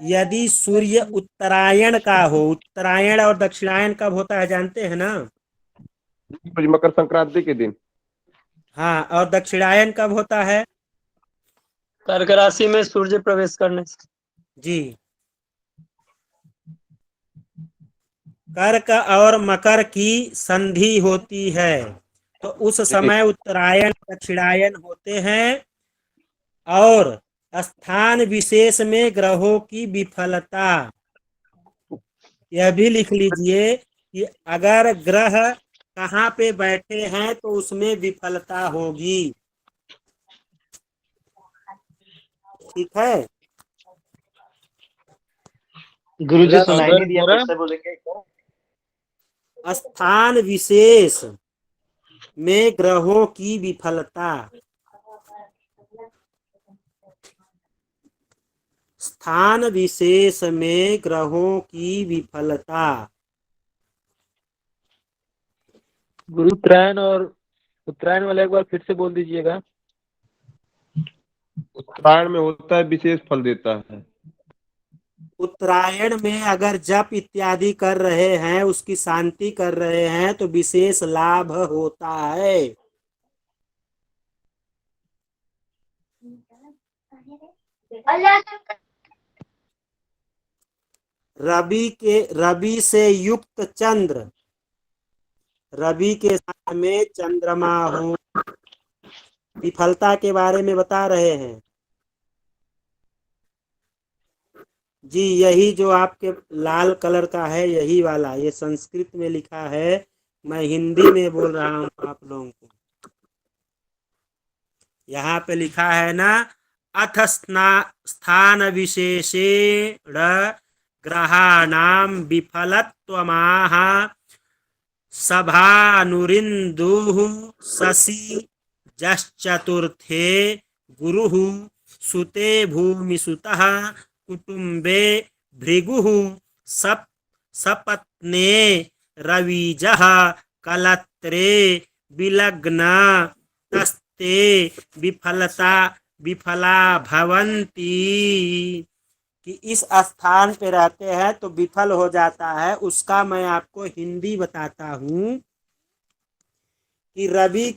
यदि सूर्य उत्तरायण का हो। उत्तरायण और दक्षिणायन कब होता है जानते हैं ना? मकर संक्रांति के दिन। हाँ, और दक्षिणायन कब होता है? कर्क राशि में सूर्य प्रवेश करने से। जी, कर्क और मकर की संधि होती है तो उस समय उत्तरायण दक्षिणायन होते हैं। और स्थान विशेष में ग्रहों की विफलता, यह भी लिख लीजिए कि अगर ग्रह कहाँ पे बैठे हैं तो उसमें विफलता होगी। ठीक है? गुरुजी सुनाई नहीं दिया, फिर से बोलेंगे एक बार? स्थान विशेष में ग्रहों की विफलता। स्थान विशेष में ग्रहों की विफलता। गुरु उत्तरायण वाला एक बार फिर से बोल दीजिएगा। उत्तरायण में होता है, विशेष फल देता है। उत्तरायण में अगर जप इत्यादि कर रहे हैं, उसकी शांति कर रहे हैं तो विशेष लाभ होता है। रवि से युक्त चंद्र, रवि के साथ में चंद्रमा हो, विफलता के बारे में बता रहे हैं। जी, यही जो आपके लाल कलर का है, यही वाला, ये संस्कृत में लिखा है, मैं हिंदी में बोल रहा हूँ आप लोगों को। यहाँ पे लिखा है ना, अथ स्थान विशेषेण ग्रहाणाम विफलत्वमाह सभानुरिन्दुः शशि जश्चतुर्थे गुरुः सुते भूमिसुतः कुटुम्बे भृगुः सपत्ने रविजः कलत्रे विलग्न तस्ते विफला भवन्ति। कि इस स्थान पे रहते हैं तो विफल हो जाता है। उसका मैं आपको हिंदी बताता हूँ कि रवि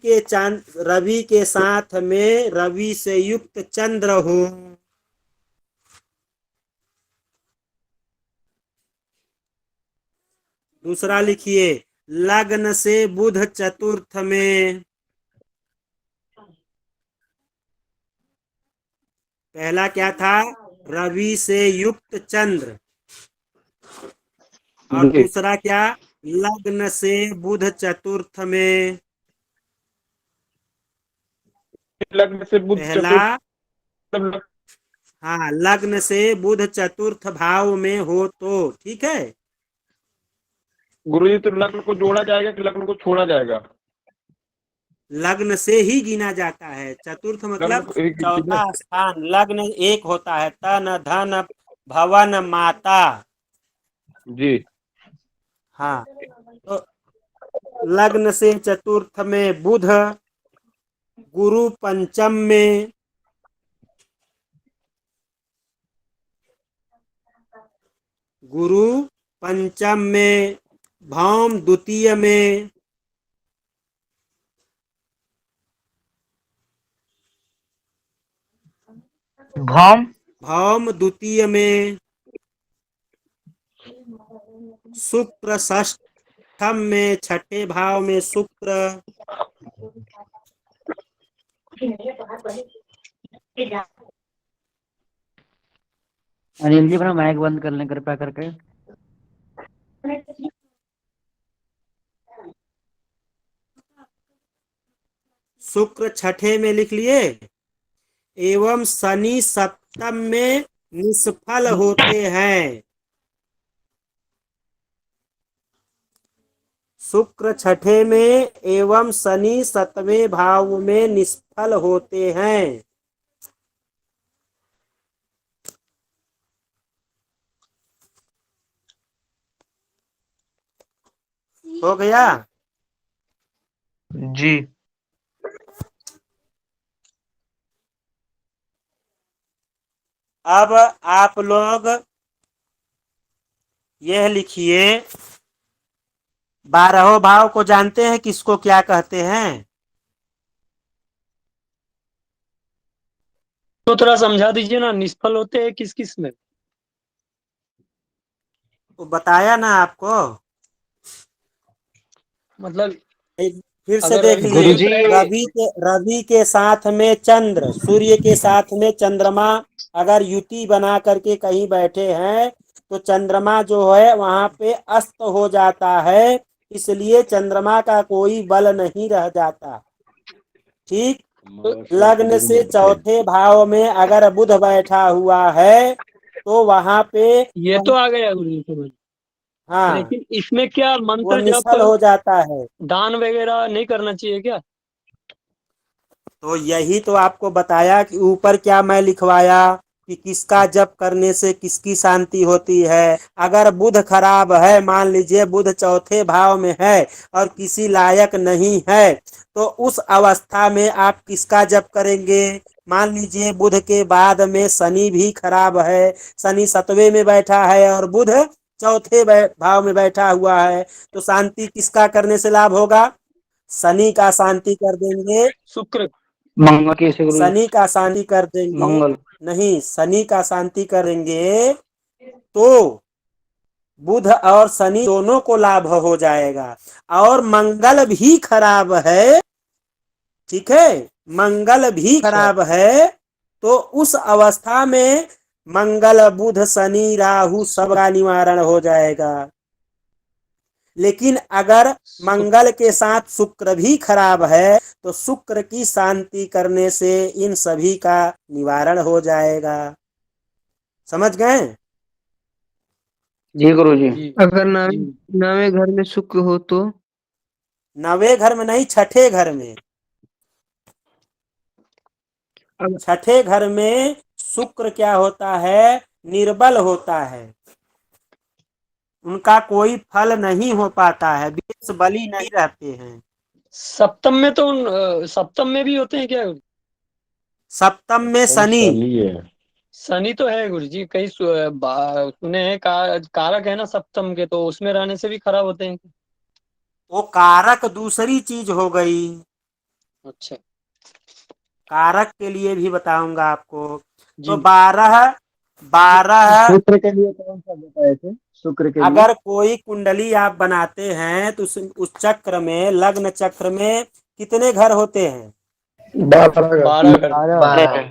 के साथ में रवि से युक्त चंद्र हो, दूसरा लिखिए लग्न से बुध चतुर्थ में, पहला क्या था? रवि से युक्त चंद्र। और जी। दूसरा क्या? लग्न से बुध चतुर्थ में। लग्न से बुध पहला, चतुर्थ। हाँ, लग्न से बुध चतुर्थ भाव में हो तो ठीक है। गुरुजी तो लग्न को जोड़ा जाएगा कि लग्न को छोड़ा जाएगा? लग्न से ही गिना जाता है। चतुर्थ लग्न मतलब को एक चौथा स्थान। लग्न एक होता है, तन धन भवन माता। जी। हाँ, तो लग्न से चतुर्थ में बुध, गुरु पंचम में, गुरु पंचम में, भौम द्वितीय में, भौम द्वितीय में, शुक्र षष्ठम में, छठे भाव में शुक्र, अनिल जी अपना माइक बंद कर लें कृपया करके। शुक्र छठे में लिख लिए। एवं शनि सप्तम में निष्फल होते हैं। शुक्र छठे में एवं शनि सतवें भाव में निष्फल होते हैं। हो गया जी। अब आप लोग यह लिखिए, 12वें भाव को जानते हैं किसको क्या कहते हैं? तो थोड़ा समझा दीजिए ना, निष्फल होते हैं किस किस में? वो बताया ना आपको। मतलब फिर से अगर देख रवि लिए। गुरुजी रवि के साथ में चंद्र, सूर्य के साथ में चंद्रमा अगर युति बना करके कहीं बैठे हैं तो चंद्रमा जो है वहां पे अस्त हो जाता है। इसलिए चंद्रमा का कोई बल नहीं रह जाता। ठीक। लग्न से चौथे भाव में अगर बुध बैठा हुआ है तो वहां पे ये तो आ गया गुरुजी समझ। हाँ, लेकिन इसमें क्या वो मंत्र निष्फल जप हो जाता है। दान वगैरह नहीं करना चाहिए क्या? तो यही तो आपको बताया कि ऊपर क्या मैं लिखवाया कि किसका जप करने से किसकी शांति होती है। अगर बुध खराब है, मान लीजिए बुध चौथे भाव में है और किसी लायक नहीं है, तो उस अवस्था में आप किसका जप करेंगे? मान लीजिए बुध के बाद में शनि भी खराब है, शनि सतवें में बैठा है और बुध चौथे भाव में बैठा हुआ है, तो शांति किसका करने से लाभ होगा? शनि का शांति कर देंगे। शुक्र मंगल कैसे गुरुजी? शनि का शांति कर देंगे। मंगल। नहीं, शनि का शांति करेंगे तो बुध और शनि दोनों को लाभ हो जाएगा। और मंगल भी खराब है, ठीक है, मंगल भी खराब है, तो उस अवस्था में मंगल बुध शनि राहु सबका निवारण हो जाएगा। लेकिन अगर मंगल के साथ शुक्र भी खराब है तो शुक्र की शांति करने से इन सभी का निवारण हो जाएगा। समझ गए? जी गुरुजी। अगर नवे घर में शुक्र हो तो? नवे घर में नहीं, छठे घर में। छठे घर में शुक्र क्या होता है? निर्बल होता है, उनका कोई फल नहीं हो पाता है, विशेष बली नहीं रहते हैं। सप्तम में तो सप्तम में भी होते हैं क्या? सप्तम में शनि। शनि तो है गुरुजी, कहीं सुने हैं कारक है ना सप्तम के, तो उसमें रहने से भी खराब होते हैं। वो कारक दूसरी चीज हो गई। अच्छा, कारक के लिए भी बताऊंगा आपको। तो जी। 12 शुक्र के लिए कौन सा बताए थे? शुक्र के लिए अगर कोई कुंडली आप बनाते हैं तो उस चक्र में, लग्न चक्र में कितने घर होते हैं? 12 12 कर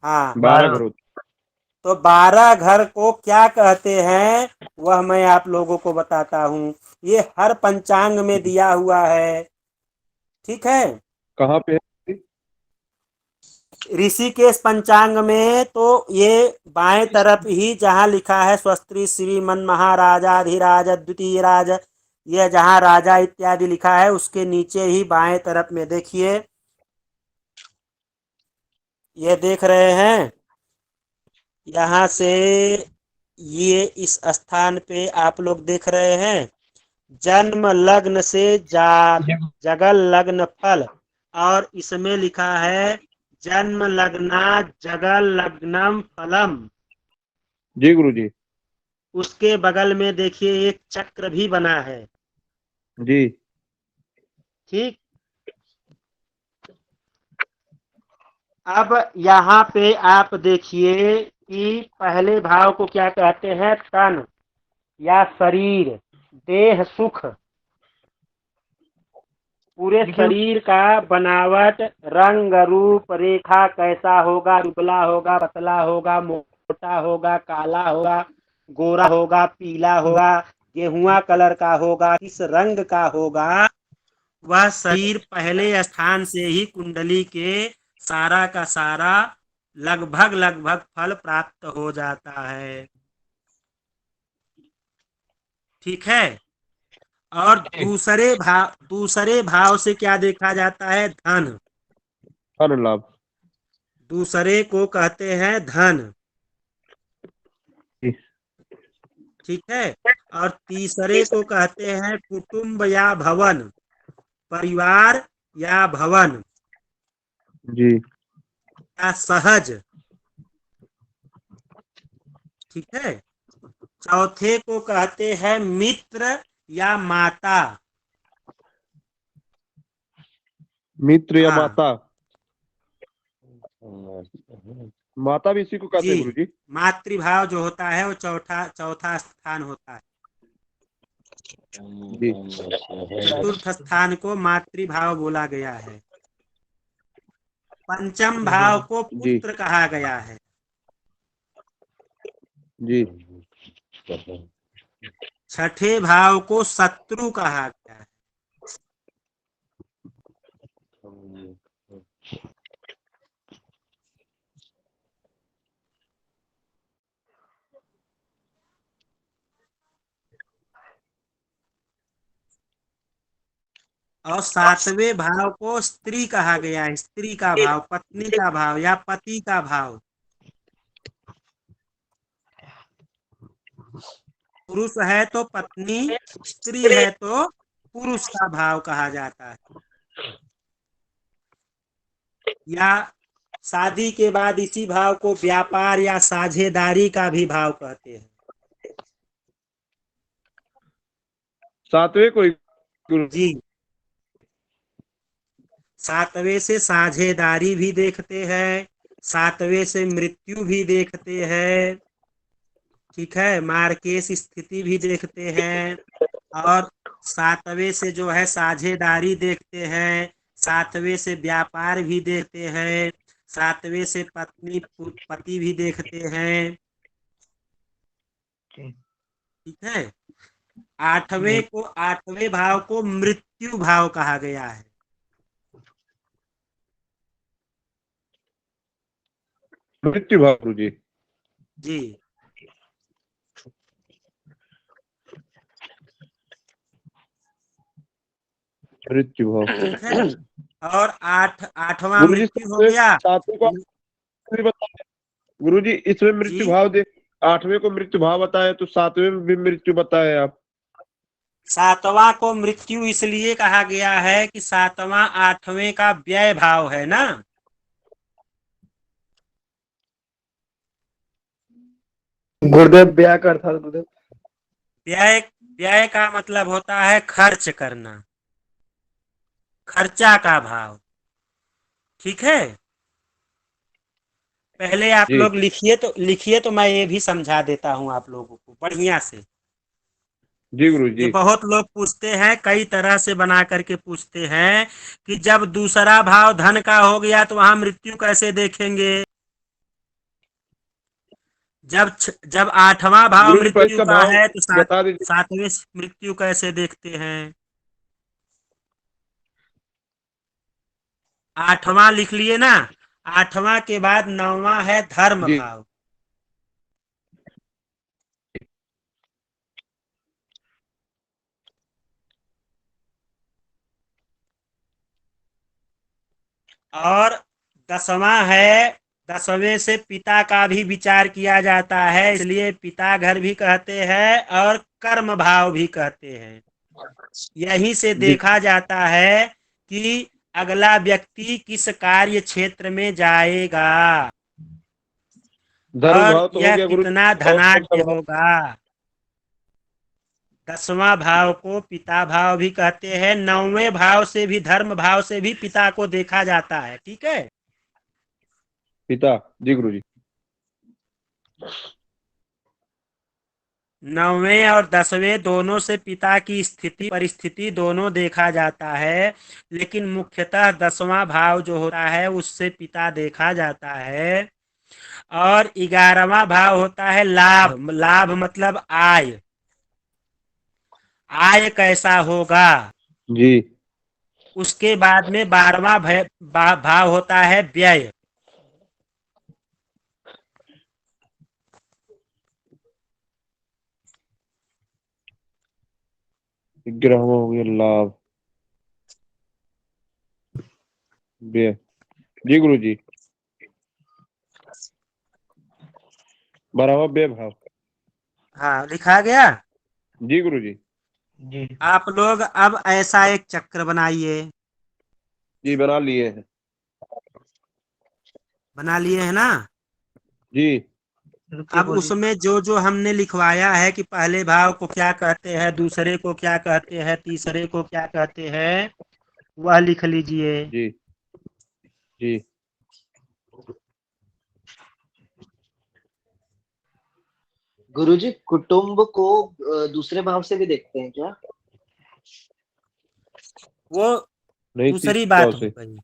हाँ 12 घर होते तो 12 घर को क्या कहते हैं वह मैं आप लोगों को बताता हूँ। ये हर पंचांग में दिया हुआ है, ठीक है। कहाँ पे है? ऋषिकेश पंचांग में तो ये बाएं तरफ ही जहाँ लिखा है स्वस्त्री श्रीमन महाराजाधिराज द्वितीय राज, यह जहाँ राजा इत्यादि लिखा है उसके नीचे ही बाएं तरफ में देखिए, ये देख रहे हैं। यहाँ से ये इस स्थान पे आप लोग देख रहे हैं जन्म लग्न से जगल लग्न फल, और इसमें लिखा है जन्म लग्ना जगल लग्नम फलम। जी गुरुजी। उसके बगल में देखिए एक चक्र भी बना है। जी ठीक, अब यहाँ पे आप देखिए कि पहले भाव को क्या कहते हैं, तन या शरीर, देह सुख, पूरे शरीर का बनावट, रंग रूप रेखा कैसा होगा, दुबला होगा, पतला होगा, मोटा होगा, काला होगा, गोरा होगा, पीला होगा, गेहुआ कलर का होगा, किस रंग का होगा, वह शरीर पहले स्थान से ही कुंडली के सारा का सारा लगभग फल प्राप्त हो जाता है। ठीक है। और दूसरे भाव से क्या देखा जाता है, धन। धन लाभ, दूसरे को कहते हैं धन। ठीक है। और तीसरे को कहते हैं कुटुंब या भवन, परिवार या भवन जी या सहज। ठीक है। चौथे को कहते हैं मित्र या माता। मित्र या हाँ। माता, माता भी इसी को कहते हैं जी, गुरुजी। मातृभाव जो होता है वो चौथा स्थान होता है। जी चतुर्थ स्थान को मातृभाव बोला गया है। पंचम भाव को पुत्र कहा गया है। जी छठे भाव को शत्रु कहा गया है। और सातवें भाव को स्त्री कहा गया है। स्त्री का भाव, पत्नी का भाव या पति का भाव। पुरुष है तो पत्नी, स्त्री है तो पुरुष का भाव कहा जाता है। या शादी के बाद इसी भाव को व्यापार या साझेदारी का भी भाव कहते हैं। सातवें को जी, सातवें से साझेदारी भी देखते हैं, सातवें से मृत्यु भी देखते हैं। ठीक है। मार्केश स्थिति भी देखते हैं, और सातवें से जो है साझेदारी देखते हैं, सातवें से व्यापार भी देखते हैं, सातवें से पति भी देखते हैं। ठीक है। आठवें भाव को मृत्यु भाव कहा गया है। मृत्यु भाव गुरुजी। जी। मृत्यु भाव। ठीक है। और आठवां मृत्यु हो गया। सातवें को गुरुजी इसमें मृत्यु भाव दे, आठवें को मृत्यु भाव बताया तो सातवें में भी मृत्यु बताया आप। सातवां को मृत्यु इसलिए कहा गया है कि सातवां आठवें का व्यय भाव है ना। गुरुदेव व्यय का अर्थात गुरुदेव व्यय का मतलब होता है खर्च करना, खर्चा का भाव। ठीक है। पहले आप लोग लिखिए तो मैं ये भी समझा देता हूँ आप लोगों को बढ़िया से। जी गुरुजी। ये बहुत लोग पूछते हैं, कई तरह से बना करके पूछते हैं कि जब दूसरा भाव धन का हो गया तो वहां मृत्यु कैसे देखेंगे। जब आठवां भाव गुरु जी पर मृत्यु इसका का भाव है तो बता दीजिए। सातवें मृत्यु कैसे देखते हैं? आठवां लिख लिए ना, आठवां के बाद नौवां है धर्म जी भाव। और 10वां है, 10वें से पिता का भी विचार किया जाता है, इसलिए पिता घर भी कहते हैं और कर्म भाव भी कहते हैं। यहीं से जी देखा जाता है कि अगला व्यक्ति किस कार्य क्षेत्र में जाएगा धर्म और भाव तो हो यह गया गुरु जी, कितना और कौन सा धनाढ्य भाव? होगा। 10वां भाव को पिता भाव भी कहते हैं। 9वें भाव से भी, धर्म भाव से भी पिता को देखा जाता है। ठीक है, पिता। जी गुरु जी। 9वें और 10वें दोनों से पिता की स्थिति परिस्थिति दोनों देखा जाता है, लेकिन मुख्यतः 10वां भाव जो होता है उससे पिता देखा जाता है। और 11वां भाव होता है लाभ। लाभ मतलब आय। आय कैसा होगा। जी उसके बाद में 12वां भाव होता है व्यय। ग्रहों हो गया लाभ व्यय। जी गुरु जी। 12वां व्यय भाव। हाँ, लिखा गया। जी गुरु जी। जी आप लोग अब ऐसा एक चक्र बनाइए। जी बना लिए हैं। बना लिए है ना। जी अब उसमें जो जो हमने लिखवाया है कि पहले भाव को क्या कहते हैं, दूसरे को क्या कहते हैं, तीसरे को क्या कहते हैं, वह लिख लीजिए। जी जी गुरुजी, कुटुंब को दूसरे भाव से भी देखते हैं क्या? वो नहीं दूसरी तीसरे बात भाव हो से। गई।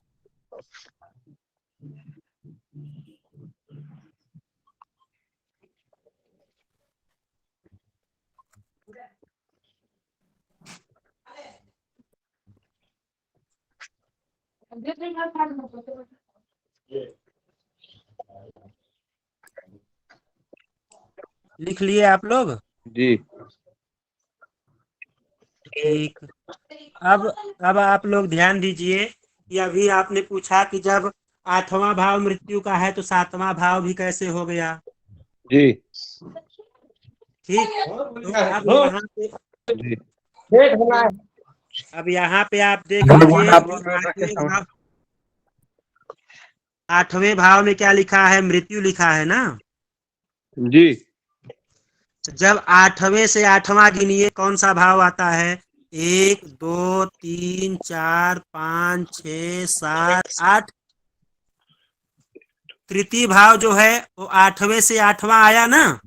लिख लिए आप लोग? जी ठीक। अब आप लोग ध्यान दीजिए कि अभी आपने पूछा कि जब 8वां भाव मृत्यु का है तो 7वां भाव भी कैसे हो गया। जी ठीक, तो अब यहाँ पे, जी अब यहाँ पे आप देख लीजिए जो 8वें भाव में क्या लिखा है, मृत्यु लिखा है ना। जी जब 8वें से 8वां गिनिए कौन सा भाव आता है। 1 2 3 4 5 6 7 8। तृतीय भाव जो है वो 8वें से 8वां आया ना।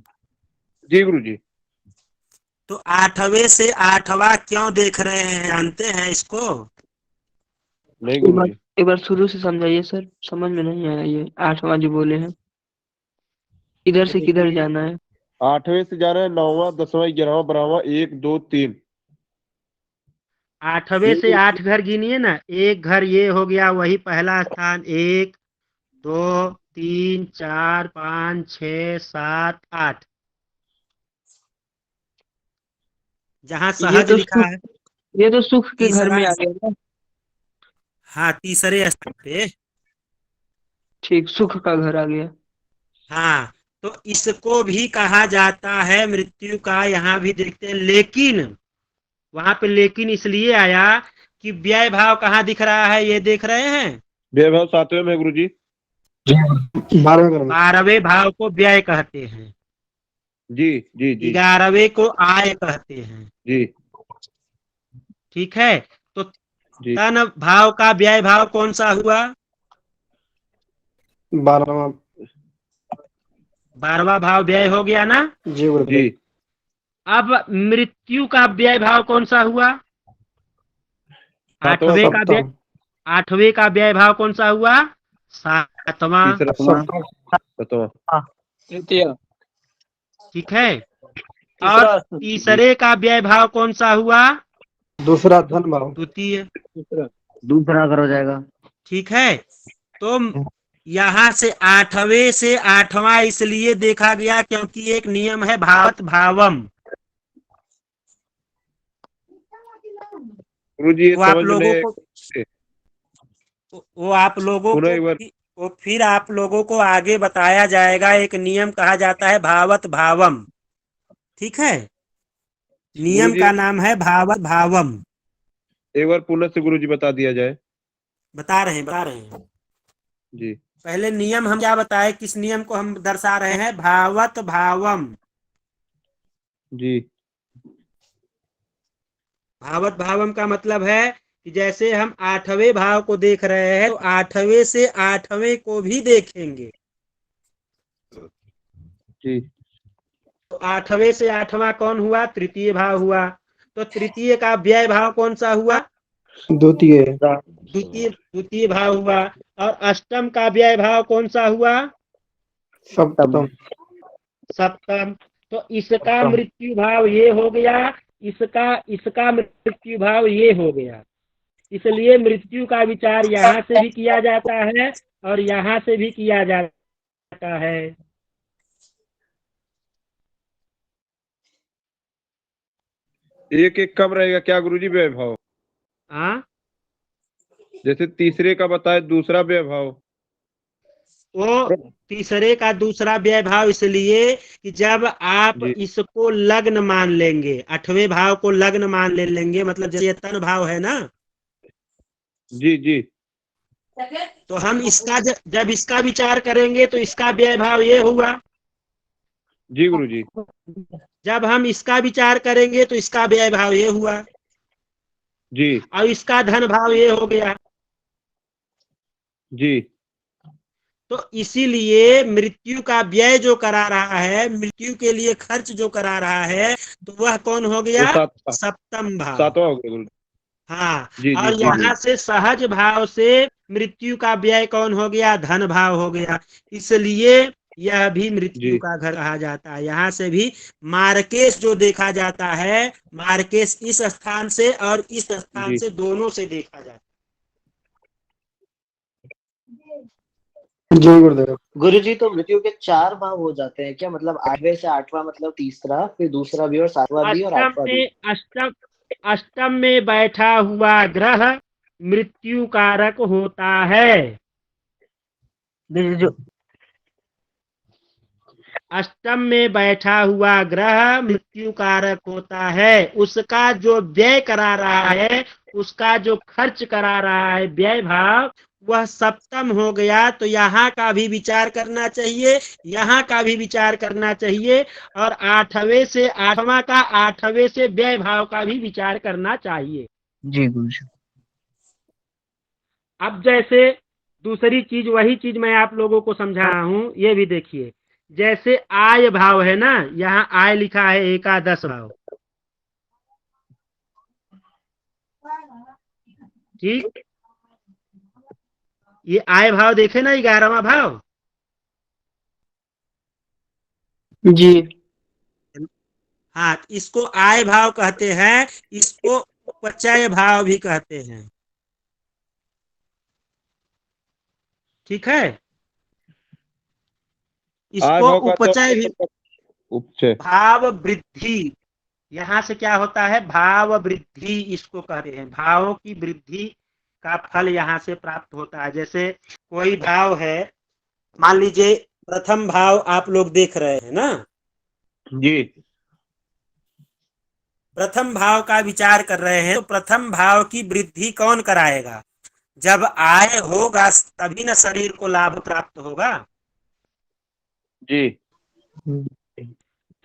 जी गुरु जी। तो 8वें से 8वां क्यों देख रहे हैं, जानते हैं इसको? नहीं गुरु जी। एक बार शुरू से समझाइए सर, समझ में नहीं आया ये 8वां जो बोले हैं, इधर से किधर जाना है? 8वें से जाना है 9वां 10वां 11वां 12वां 1 2 3। 8वें से 8 घर गिनिए ना। एक घर ये हो गया, वही पहला स्थान। 1 2 3 4 5 6 7 8। जहाँ ये सहज तो लिखा है। ये तो सुख के घर तीसरा, में आ गया ना। हाँ, तीसरे स्थान पे। ठीक, सुख का घर आ गया। हाँ, तो इसको भी कहा जाता है मृत्यु का। यहाँ भी देखते हैं, लेकिन वहां पे लेकिन इसलिए आया कि व्यय भाव कहाँ दिख रहा है, ये देख रहे हैं। व्यय भाव 7वें में गुरु जी। 12वें भाव को व्यय कहते हैं। जी जी जी 11वें को आय कहते हैं। जी ठीक है, तो जी तन भाव का व्यय भाव कौन सा हुआ? 12वां भाव व्यय हो गया ना। जी गुरु जी। अब मृत्यु का व्यय भाव कौन सा हुआ? 8वें का व्यय, 8वें का व्यय भाव कौन सा हुआ? 7वां। तीसरा 7वां। तृतीय। ठीक है। तीसरा और तीसरे का व्यय भाव कौन सा हुआ? दूसरा धन भाव। द्वितीय। दूसरा करो जाएगा। ठीक है। तो यहाँ से 8वें से 8वां इसलिए देखा गया क्योंकि एक नियम है भावत भावम। गुरुजी ये वो आप समझ में लोगों नहीं को वो आप लोगों पुनः को एक बार वो फिर आप लोगों को आगे बताया जाएगा। एक नियम कहा जाता है भावत भावम। ठीक है, नियम गुरुजी का नाम है भावत भावम। एक बार पुनः से गुरुजी बता दिया जाए। बता रहे हैं। जी पहले नियम हम क्या बताए, किस नियम को हम दर्शा रहे हैं? भावत भावम। जी भावत भावम का मतलब है कि जैसे हम 8वें भाव को देख रहे हैं तो 8वें से 8वें को भी देखेंगे। जी तो 8वें से 8वां कौन हुआ? तृतीय भाव हुआ। तो तृतीय का व्यय भाव कौन सा हुआ? द्वितीय। द्वितीय भाव हुआ। और अष्टम का व्यय भाव कौन सा हुआ? सप्तम। सप्तम। तो इसका मृत्यु भाव ये हो गया, इसका मृत्यु भाव ये हो गया। इसलिए मृत्यु का विचार यहाँ से भी किया जाता है और यहाँ से भी किया जाता है। एक एक कम रहेगा क्या गुरुजी व्ययभाव? हाँ, जैसे तीसरे का बताए दूसरा व्ययभाव। वो तीसरे का दूसरा व्यय भाव इसलिए कि जब आप इसको लग्न मान लेंगे, 8वें भाव को लग्न मान लेंगे, मतलब जैसे तन भाव है ना। जी जी तो हम इसका जब इसका विचार करेंगे तो इसका व्यय भाव ये हुआ। जी गुरुजी। जब हम इसका विचार करेंगे तो इसका व्यय भाव ये हुआ जी। और इसका धन भाव ये हो गया। जी तो इसीलिए मृत्यु का व्यय जो करा रहा है, मृत्यु के लिए खर्च जो करा रहा है, तो वह कौन हो गया? सप्तम भाव। 7वां हो गया गुरुजी। हाँ। जी और जी यहाँ से सहज भाव से मृत्यु का व्यय कौन हो गया? धन भाव हो गया। इसलिए यह भी मृत्यु का घर कहा जाता है। यहाँ से भी मार्केश जो देखा जाता है, मार्केश इस स्थान से और इस स्थान से दोनों से देखा जाता है। जी गुरुदेव। गुरुजी तो मृत्यु के 4 भाव हो जाते हैं क्या? मतलब 8वें से 8वां मतलब तीसरा, फिर दूसरा भी और 7वां भी और 8वां भी। अष्टम में बैठा हुआ ग्रह मृत्यु कारक होता है। अष्टम में बैठा हुआ ग्रह मृत्यु कारक होता है। उसका जो व्यय करा रहा है, उसका जो खर्च करा रहा है व्यय भाव, वह सप्तम हो गया। तो यहाँ का भी विचार करना चाहिए, यहाँ का भी विचार करना चाहिए, और 8वें से 8वां का 8वें से व्यय भाव का भी विचार करना चाहिए। जी गुरुजी। अब जैसे दूसरी चीज, वही चीज मैं आप लोगों को समझा रहा हूँ, ये भी देखिए। जैसे आय भाव है ना, यहाँ आय लिखा है एकादश भाव। ठीक, ये आय भाव देखे ना, 11वां भाव। जी हाँ, इसको आय भाव कहते हैं, इसको उपचय भाव भी कहते हैं। ठीक है, इसको उपचय भी, भाव वृद्धि, यहाँ से क्या होता है? भाव वृद्धि इसको कहते हैं। भावों की वृद्धि का फल यहाँ से प्राप्त होता है। जैसे कोई भाव है, मान लीजिए प्रथम भाव आप लोग देख रहे हैं ना जी। प्रथम भाव का विचार कर रहे हैं, तो प्रथम भाव की वृद्धि कौन कराएगा? जब आय होगा तभी ना शरीर को लाभ प्राप्त होगा। जी।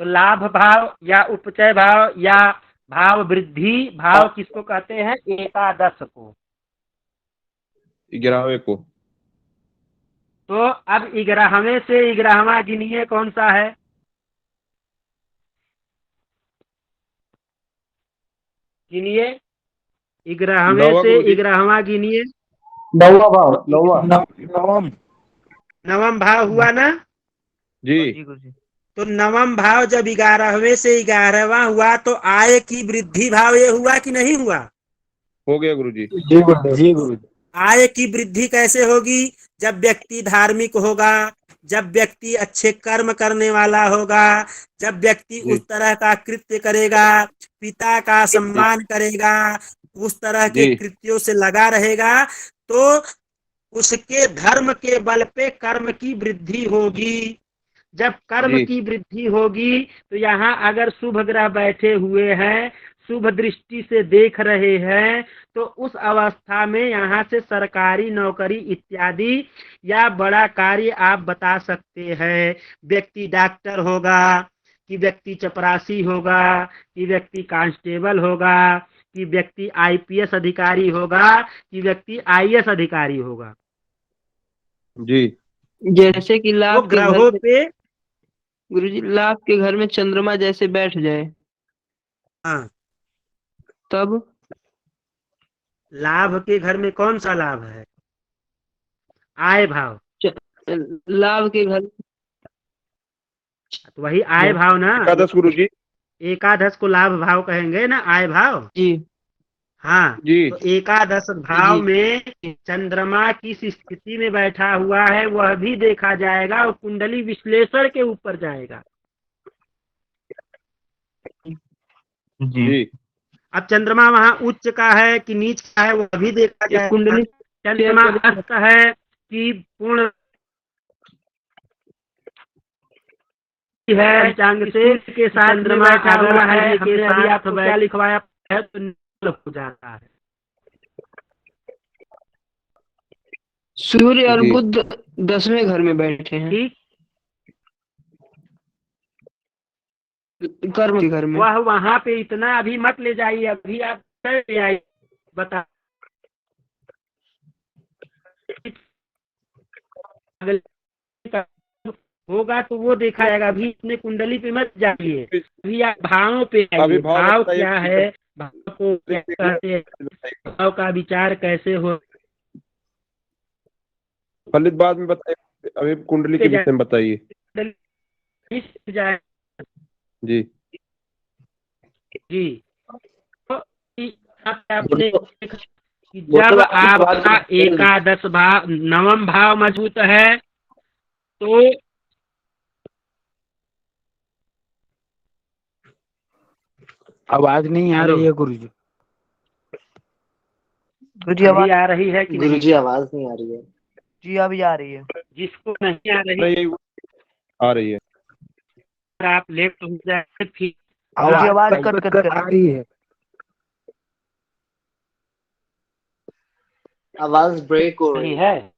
तो लाभ भाव या उपचय भाव या भाव वृद्धि भाव किसको कहते हैं? एकादश को। 11वें को। तो अब 11वें से 11वां गिनिए कौन सा है? गिनिए, 11वें से 11वां गिनिए। 9वां भाव। 9वां। नवम भाव हुआ ना जी। तो नवम भाव जब 11वें से 11वां हुआ तो आय की वृद्धि भाव ये हुआ कि नहीं हुआ? हो गया गुरुजी। जी गुरुजी। आय की वृद्धि कैसे होगी? जब व्यक्ति धार्मिक होगा, जब व्यक्ति अच्छे कर्म करने वाला होगा, जब व्यक्ति जी उस तरह का कृत्य करेगा, पिता का सम्मान करेगा, उस तरह के जी कृत्यों से लगा रहेगा, तो उसके धर्म के बल पे कर्म की वृद्धि होगी। जब कर्म जी की वृद्धि होगी तो यहाँ अगर शुभ ग्रह बैठे हुए हैं, शुभ दृष्टि से देख रहे हैं, तो उस अवस्था में यहाँ से सरकारी नौकरी इत्यादि या बड़ा कार्य आप बता सकते हैं। व्यक्ति डॉक्टर होगा, कि व्यक्ति चपरासी होगा, कि व्यक्ति कांस्टेबल होगा, कि व्यक्ति आईपीएस अधिकारी होगा, कि व्यक्ति आईएएस अधिकारी होगा। जी जैसे कि वो लाभ के घर ग्रहों में पे, गुरुजी लाभ के घर में चंद्रमा जैसे बैठ जाए हाँ, तब लाभ के घर में कौन सा लाभ है? आय भाव। लाभ के घर तो वही आय भाव ना, एकादश गुरुजी। एकादश को लाभ भाव कहेंगे ना, आय भाव। जी हाँ, जी तो एकादश भाव जी में चंद्रमा किस स्थिति में बैठा हुआ है वह भी देखा जाएगा और कुंडली विश्लेषण के ऊपर जाएगा। जी अब चंद्रमा वहाँ उच्च का है कि नीच का है वह भी देखा ये जाएगा। कुंडली चंद्रमा अस्त है कि पूर्ण है, पंचांग से के साथ चंद्रमा अगर है के साथ आपको क्या लिखवाया है तो नील हो जाता है। सूर्य और जी बुध 10वें घर में बैठे हैं ठीक, कर्म के घर में। वह वहाँ पे इतना अभी मत ले जाइए, अभी आप ले आइए, बता होगा तो वो देखा जाएगा। अभी इतने कुंडली पे मत जाइए, अभी आप भावों पे अभी आइए। भाव भाव बताइए। क्या है, भाव को क्या कहते हैं, भाव का विचार कैसे हो। फलित बाद में बताइए, अभी कुंडली के विषय में बताइए। जाए जी जी, तो आपने कि जब आपका एकादश भाव नवम भाव मजबूत है तो आवाज नहीं आ रही है गुरुजी। गुरुजी अभी आवाज आ रही है कि नहीं? गुरुजी आवाज नहीं आ रही है। जी अभी आ रही है। जिसको नहीं आ रही नहीं आ रही है। आप लेफ्ट हो जाए फिर गुरुजी आवाज कट कट कट कट कर आ रही है। आवाज ब्रेक हो रही नहीं है। है।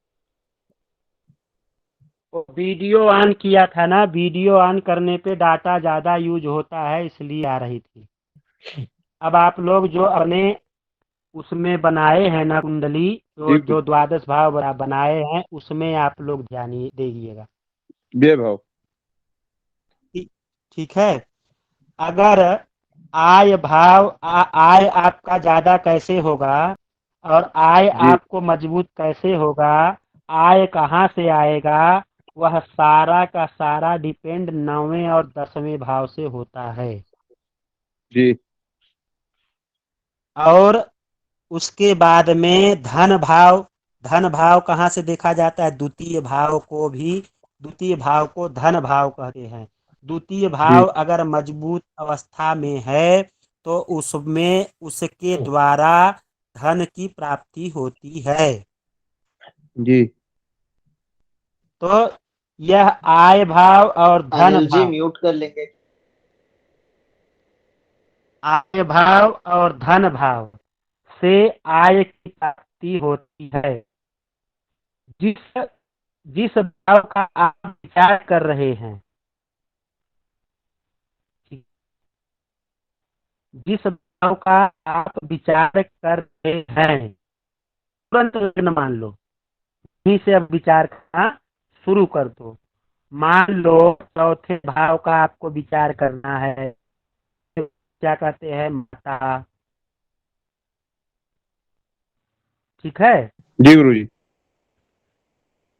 वो वीडियो ऑन किया था ना, वीडियो ऑन करने पे डाटा ज्यादा यूज होता है इसलिए आ रही थी। अब आप लोग जो अपने उसमें बनाए हैं ना कुंडली, तो जो द्वादश भाव बनाए हैं उसमें आप लोग ध्यान दीजिएगा। व्यय भाव ठीक है। अगर आय भाव आय आपका ज्यादा कैसे होगा और आय जी आपको मजबूत कैसे होगा, आय कहाँ से आएगा, वह सारा का सारा डिपेंड 9वें और 10वें भाव से होता है। जी और उसके बाद में धन भाव, धन भाव कहाँ से देखा जाता है? द्वितीय भाव को भी, द्वितीय भाव को धन भाव कहते हैं। द्वितीय भाव अगर मजबूत अवस्था में है तो उसमें उसके द्वारा धन की प्राप्ति होती है। जी तो यह आय भाव और धन अनिल जी भाव, म्यूट कर लेंगे। आय भाव और धन भाव से आय की प्राप्ति होती है। जिस जिस भाव का आप विचार कर रहे हैं, जिस भाव का आप विचार कर रहे हैं, तुरंत लग्न मान लो, यहीं से अब विचार करना शुरू कर दो। मान लो चौथे भाव का आपको विचार करना है, क्या कहते हैं? माता। ठीक है, जी गुरुजी।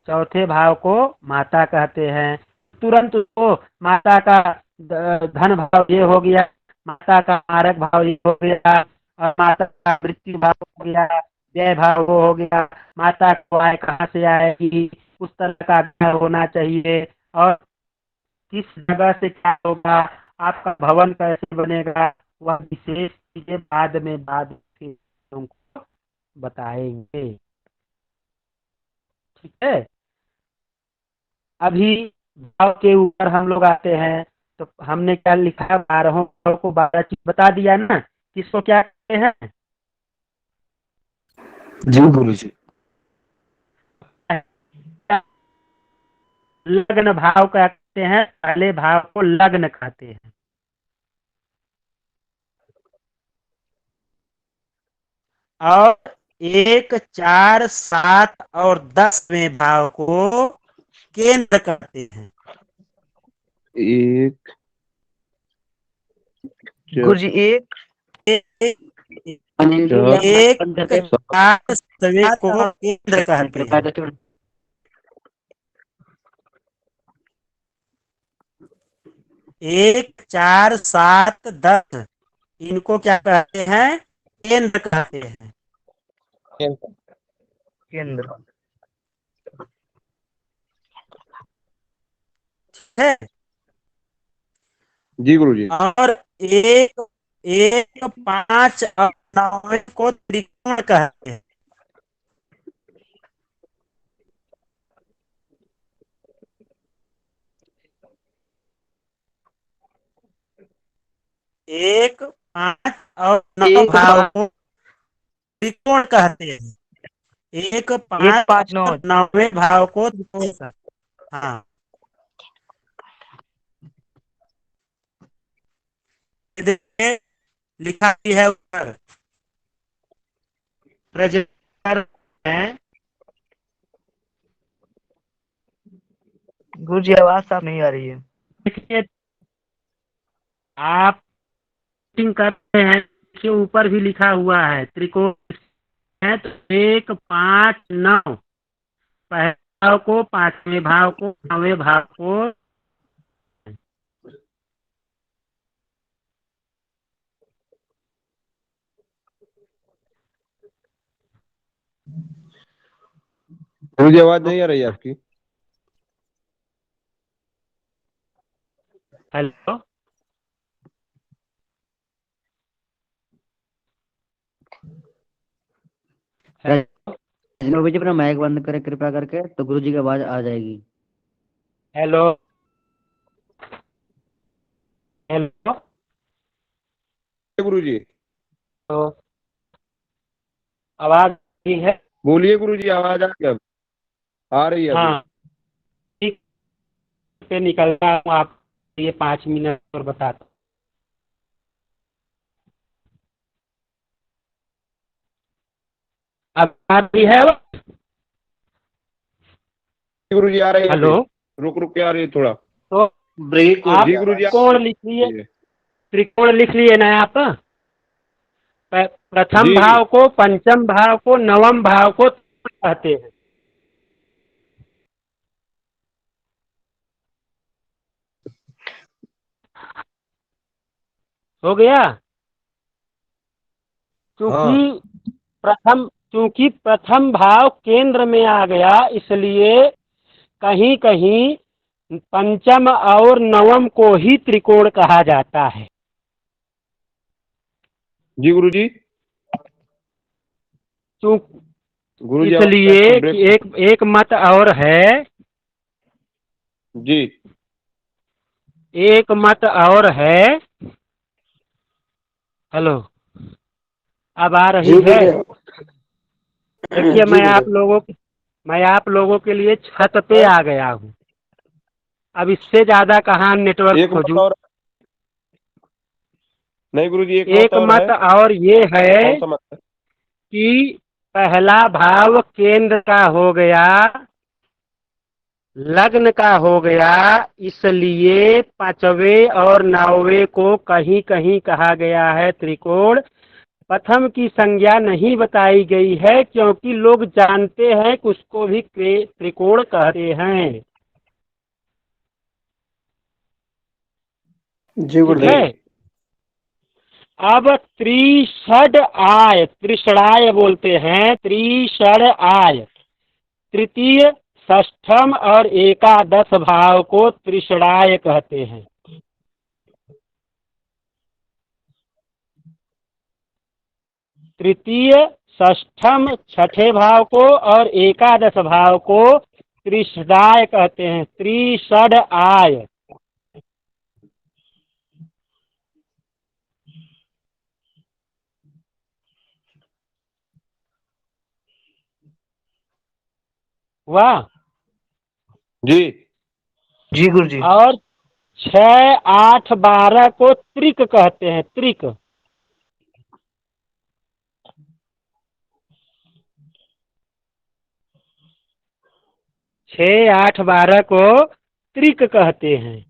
चौथे भाव को माता कहते हैं। तुरंत उसको माता का धन भाव ये हो गया, माता का मारक भाव ये हो गया, और माता का मृत्यु भाव हो गया, व्यय भाव वो हो गया, माता को आय कहाँ से आएगी, उस तरह का घर होना चाहिए, और किस जगह से क्या होगा, आपका भवन कैसे बनेगा, वह विशेष चीजें बाद में तुमको बताएंगे। ठीक है, अभी भाव के ऊपर हम लोग आते हैं। तो हमने क्या लिखा, 12 भाव को 12 चीज बता दिया ना, किसको क्या कहते हैं? जी गुरुजी। लग्न भाव क्या कहते हैं? पहले भाव को लग्न कहते हैं। और 1, 4, 7 और 10वें भाव को केंद्र कहते हैं। गुरुजी एक 4 को केंद्र कहते हैं। 1, 4, 7, 10 इनको क्या कहते हैं? केंद्र कहते हैं। केंद्र है। जी गुरुजी। और 1, 5 और 9 को त्रिकोण कहते हैं। एक 5 और 9 भाव को त्रिकोण कहते हैं। 1, 5, 9वें भाव को त्रिकोण कहते हैं। हाँ, लिखा भी है ऊपर है। गुरुजी आवाज साफ नहीं आ रही है। आप करते हैं के ऊपर भी लिखा हुआ है त्रिकोण है। तो 1, 5, 9 पहले भाव को, 5वें भाव को, 9वें भाव को मुझे आवाज नहीं आ रही है आपकी। हेलो, जी अपना माइक बंद करें कृपया करके, तो गुरुजी की आवाज आ जाएगी। हेलो हेलो गुरुजी। तो आवाज ठीक है? बोलिए गुरुजी, आवाज आ रही है? आ रही है। हाँ, ठीक पे निकल रहा हूँ, आप ये 5 मिनट और बताता। अब आ रही है? गुरुजी आ रही है। हेलो, रुक रुक के आ रही है थोड़ा। तो ब्रेक आप जी गुरुजी त्रिकोण लिख लिए, त्रिकोण लिख लिए ना आप? प्रथम भाव को, पंचम भाव को, नवम भाव को कहते हैं। हो गया? क्योंकि प्रथम भाव केंद्र में आ गया, इसलिए कहीं कहीं पंचम और नवम को ही त्रिकोण कहा जाता है। जी गुरुजी। इसलिए कि एक मत और है जी, एक मत और है। हेलो, अब आ रही है? देखिए, मैं आप लोगों के लिए छत पे आ गया हूँ। अब इससे ज्यादा कहाँ नेटवर्क खोजूं? नहीं गुरुजी, एक मत और ये है कि पहला भाव केंद्र का हो गया, लग्न का हो गया, इसलिए 5वें और 9वें को कहीं कहीं कहा गया है त्रिकोण। प्रथम की संज्ञा नहीं बताई गई है, क्योंकि लोग जानते हैं कि उसको भी त्रिकोण कहते हैं। जी ठीक गुरुदेव। है। अब त्रिषड आय, त्रिषडाय बोलते हैं, त्रिषड आय, तृतीय, षष्ठम और एकादश भाव को त्रिषडाय कहते हैं। तृतीय, षष्ठम, छठे भाव को और एकादश भाव को त्रिषडाय कहते हैं, त्रिषड आय। वाह। जी जी गुरुजी। और 6, 8, 12 को त्रिक कहते हैं, त्रिक। छः, 8, 12 को त्रिक कहते हैं।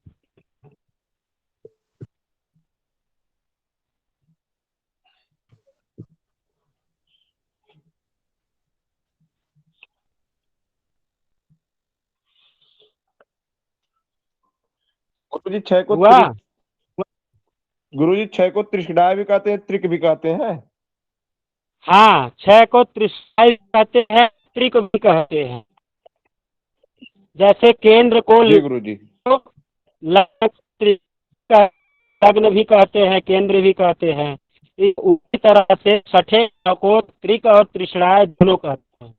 गुरुजी 6 को वाह। गुरुजी 6 को त्रिषडाय भी कहते हैं, त्रिक भी कहते हैं। हाँ, 6 को त्रिषडाय कहते हैं, त्रिक भी कहते हैं। जैसे केंद्र को जी गुरुजी। लग्न भी कहते हैं, केंद्र भी कहते हैं। उसी तरह से छठे को त्रिक और त्रिषडाय दोनों कहते हैं।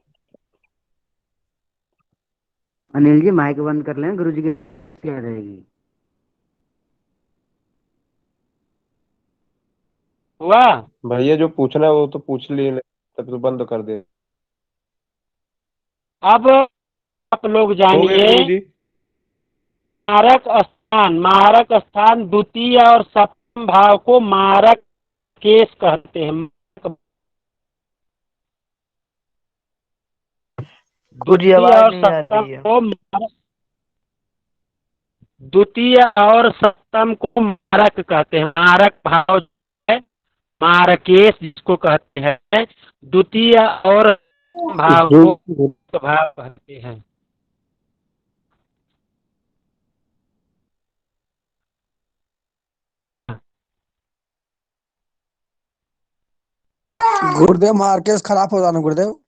अनिल जी माइक बंद कर लें, गुरुजी की क्या रहेगी। वाह। भैया जो पूछना है वो तो पूछ लिए, तब तो बंद कर दे। अब आप लोग हो गया जानिए, गुरुजी। मारक स्थान द्वितीय और सप्तम भाव को मारक केस कहते हैं। गुरुजी द्वितीय आवाज और नहीं आ सप्तम रही है। को द्वितीय और सप्तम को मारक कहते हैं। मारक भाव है मारकेश जिसको कहते हैं, द्वितीय और भाव को भाव कहते हैं। गुरुदेव मार्केस खराब हो जाना गुरुदेव।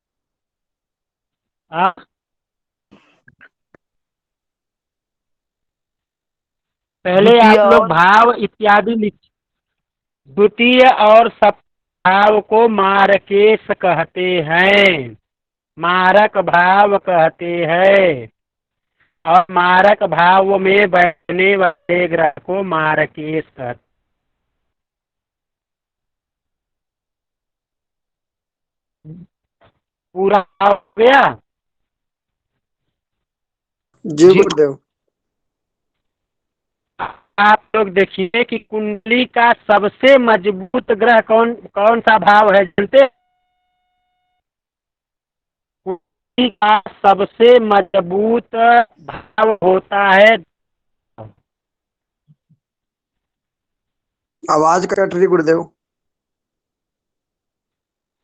हाँ। पहले द्वितीय आप लोग और भाव इत्यादि लिख। द्वितीय और सप्तम भाव को मारकेश कहते हैं, मारक भाव कहते हैं। और मारक भाव में बैठने वाले ग्रह को मारकेश कहते। पूरा हो गया। जी गुरुदेव। आप लोग देखिए कि कुंडली का सबसे मजबूत ग्रह कौन कौन सा भाव है जानते हैं? कुंडली का सबसे मजबूत भाव होता है। आवाज कट रही गुरुदेव।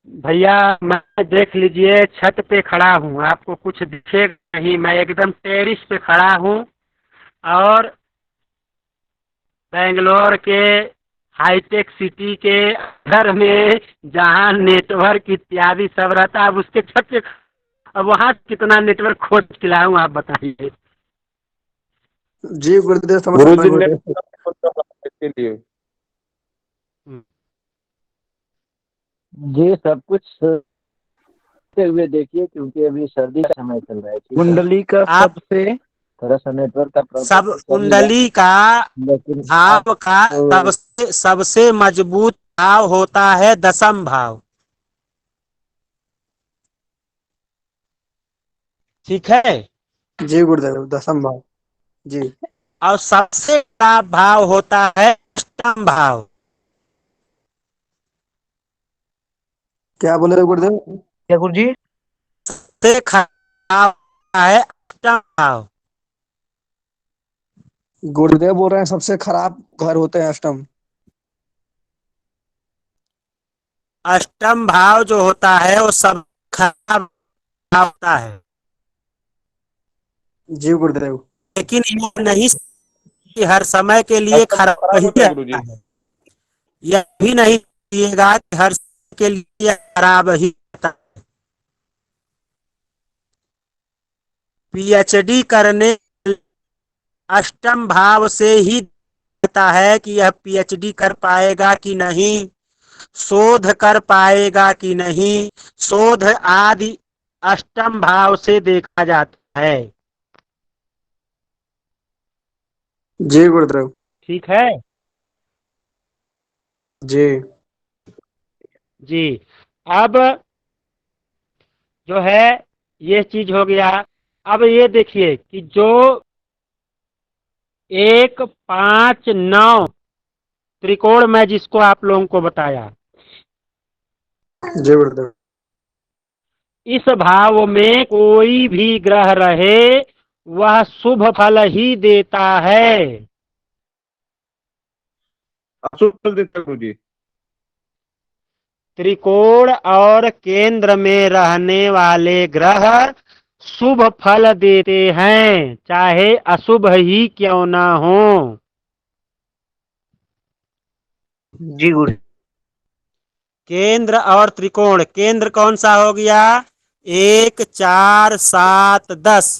भैया मैं देख लीजिए, छत पे खड़ा हूँ, आपको कुछ दिखेगा नहीं। मैं एकदम टेरिस पे खड़ा हूँ और बेंगलोर के हाईटेक सिटी के घर में जहाँ नेटवर्क इत्यादि सब रहता है, अब उसके छत पे, अब वहाँ कितना नेटवर्क खोज खिलाऊं आप बताइए। जी गुरुदेव समझ सकता गुरुजी हूँ ने गुरुदेव। इसके लिए जी सब कुछ सोचते हुए देखिए, क्योंकि अभी सर्दी का समय चल रहा है। ठीक है, कुंडली का आप सबसे थोड़ा सा नेटवर्क का सब प्रॉब्लम चलेगा, कुंडली का लेकिन आप भाव का सबसे मजबूत भाव होता है दशम भाव। ठीक है। जी गुरुदेव दशम भाव। जी। और सबसे बड़ा भाव होता है अष्टम भाव। क्या बोले रहे गुरुदेव। क्या गुरुजी? सबसे खराब होता है अष्टम भाव। गुरुदेव बोल रहे हैं सबसे खराब घर होते हैं अष्टम। अष्टम भाव जो होता है वो सब खराब भाव होता है, जी गुरुदेव। लेकिन ये नहीं कि हर समय के लिए अष्टम खराब खराब ही होता है गुरुजी। रहता है। यह भी नहीं कहिएगा कि हर समय के लिए खराब ही रहता है। पीएचडी करने अष्टम भाव से ही कहता है कि यह पीएचडी कर पाएगा कि नहीं, शोध कर पाएगा कि नहीं। शोध आदि अष्टम भाव से देखा जाता है। जी गुरुदेव। ठीक है जी जी। अब जो है ये चीज हो गया। अब ये देखिए कि जो 1 5 9 त्रिकोण मैं जिसको आप लोगों को बताया, जी गुरुदेव। इस भाव में कोई भी ग्रह रहे वह शुभ फल ही देता है। अशुभ फल देता है गुरुजी। त्रिकोण और केंद्र में रहने वाले ग्रह शुभ फल देते हैं, चाहे अशुभ ही क्यों ना हो। जी गुरु। केंद्र और त्रिकोण, केंद्र कौन सा हो गया? 1 4 7 10।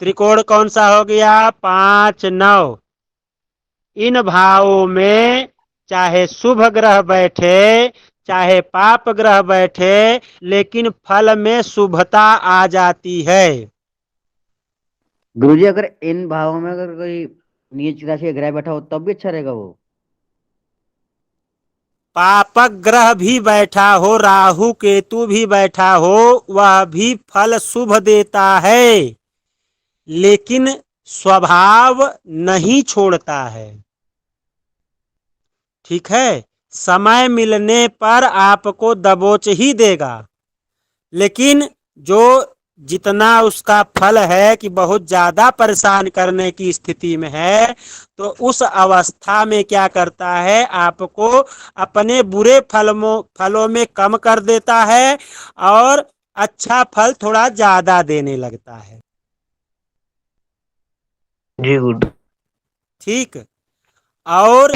त्रिकोण कौन सा हो गया? 5 9। इन भावों में चाहे शुभ ग्रह बैठे चाहे पाप ग्रह बैठे, लेकिन फल में शुभता आ जाती है। गुरुजी अगर इन भावों में अगर कोई नीच राशि का ग्रह बैठा हो तब भी अच्छा रहेगा वो? पापक ग्रह भी बैठा हो, राहु केतु भी बैठा हो, वह भी फल शुभ देता है, लेकिन स्वभाव नहीं छोड़ता है। ठीक है, समय मिलने पर आपको दबोच ही देगा, लेकिन जो जितना उसका फल है कि बहुत ज्यादा परेशान करने की स्थिति में है, तो उस अवस्था में क्या करता है, आपको अपने बुरे फलों में कम कर देता है और अच्छा फल थोड़ा ज्यादा देने लगता है। जी गुड। ठीक। और